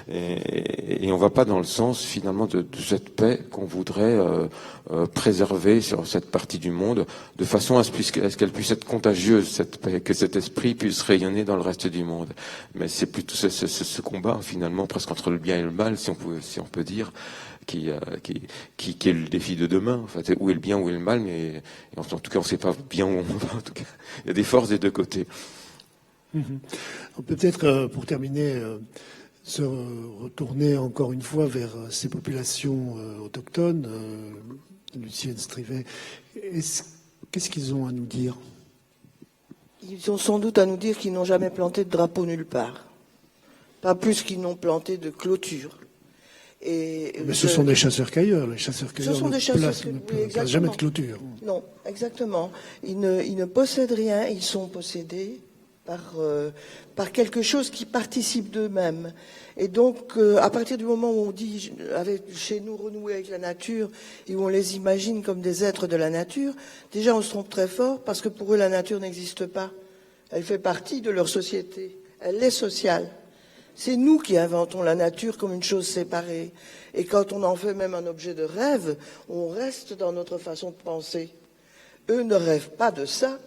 et on va pas dans le sens finalement de cette paix qu'on voudrait préserver sur cette partie du monde, de façon à ce qu'elle puisse être contagieuse, cette paix, que cet esprit puisse rayonner dans le reste du monde. Mais c'est plutôt ce combat finalement presque entre le bien et le mal, si on peut dire, qui est le défi de demain. En fait, où est le bien, où est le mal, mais en tout cas, on ne sait pas bien où on va. En tout cas, il y a des forces des deux côtés. On peut peut-être, pour terminer, se retourner encore une fois vers ces populations autochtones. Lucienne Strivet, qu'est-ce qu'ils ont à nous dire? Ils ont sans doute à nous dire qu'ils n'ont jamais planté de drapeau nulle part. Pas plus qu'ils n'ont planté de clôture. Mais ce sont des chasseurs-cueilleurs. Les chasseurs-cueilleurs ne placent jamais de clôture. Non, exactement. Ils ne possèdent rien, ils sont possédés par quelque chose qui participe d'eux-mêmes. Et donc, à partir du moment où on dit, chez nous, renouer avec la nature, et où on les imagine comme des êtres de la nature, déjà on se trompe très fort, parce que pour eux, la nature n'existe pas. Elle fait partie de leur société. Elle est sociale. C'est nous qui inventons la nature comme une chose séparée. Et quand on en fait même un objet de rêve, on reste dans notre façon de penser. Eux ne rêvent pas de ça.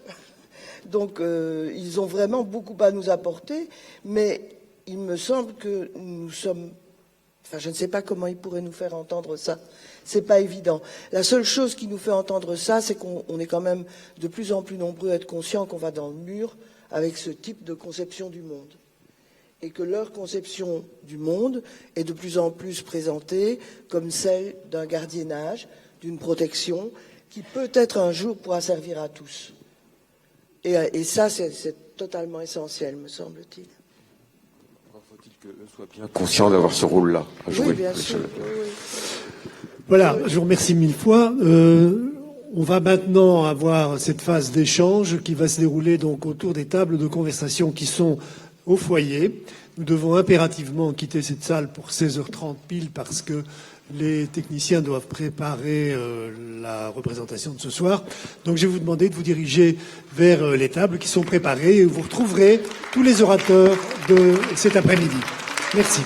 Donc, ils ont vraiment beaucoup à nous apporter. Mais il me semble que nous sommes... Enfin, je ne sais pas comment ils pourraient nous faire entendre ça. C'est pas évident. La seule chose qui nous fait entendre ça, c'est qu'on est quand même de plus en plus nombreux à être conscients qu'on va dans le mur avec ce type de conception du monde. Et que leur conception du monde est de plus en plus présentée comme celle d'un gardiennage, d'une protection, qui peut-être un jour pourra servir à tous. Et ça, c'est totalement essentiel, me semble-t-il. Faut-il qu'eux soient bien conscients d'avoir ce rôle-là à jouer? Oui, bien sûr. Oui. Voilà, je vous remercie mille fois. On va maintenant avoir cette phase d'échange qui va se dérouler donc autour des tables de conversation qui sont au foyer. Nous devons impérativement quitter cette salle pour 16h30 pile parce que les techniciens doivent préparer la représentation de ce soir. Donc je vais vous demander de vous diriger vers les tables qui sont préparées et où vous retrouverez tous les orateurs de cet après-midi. Merci.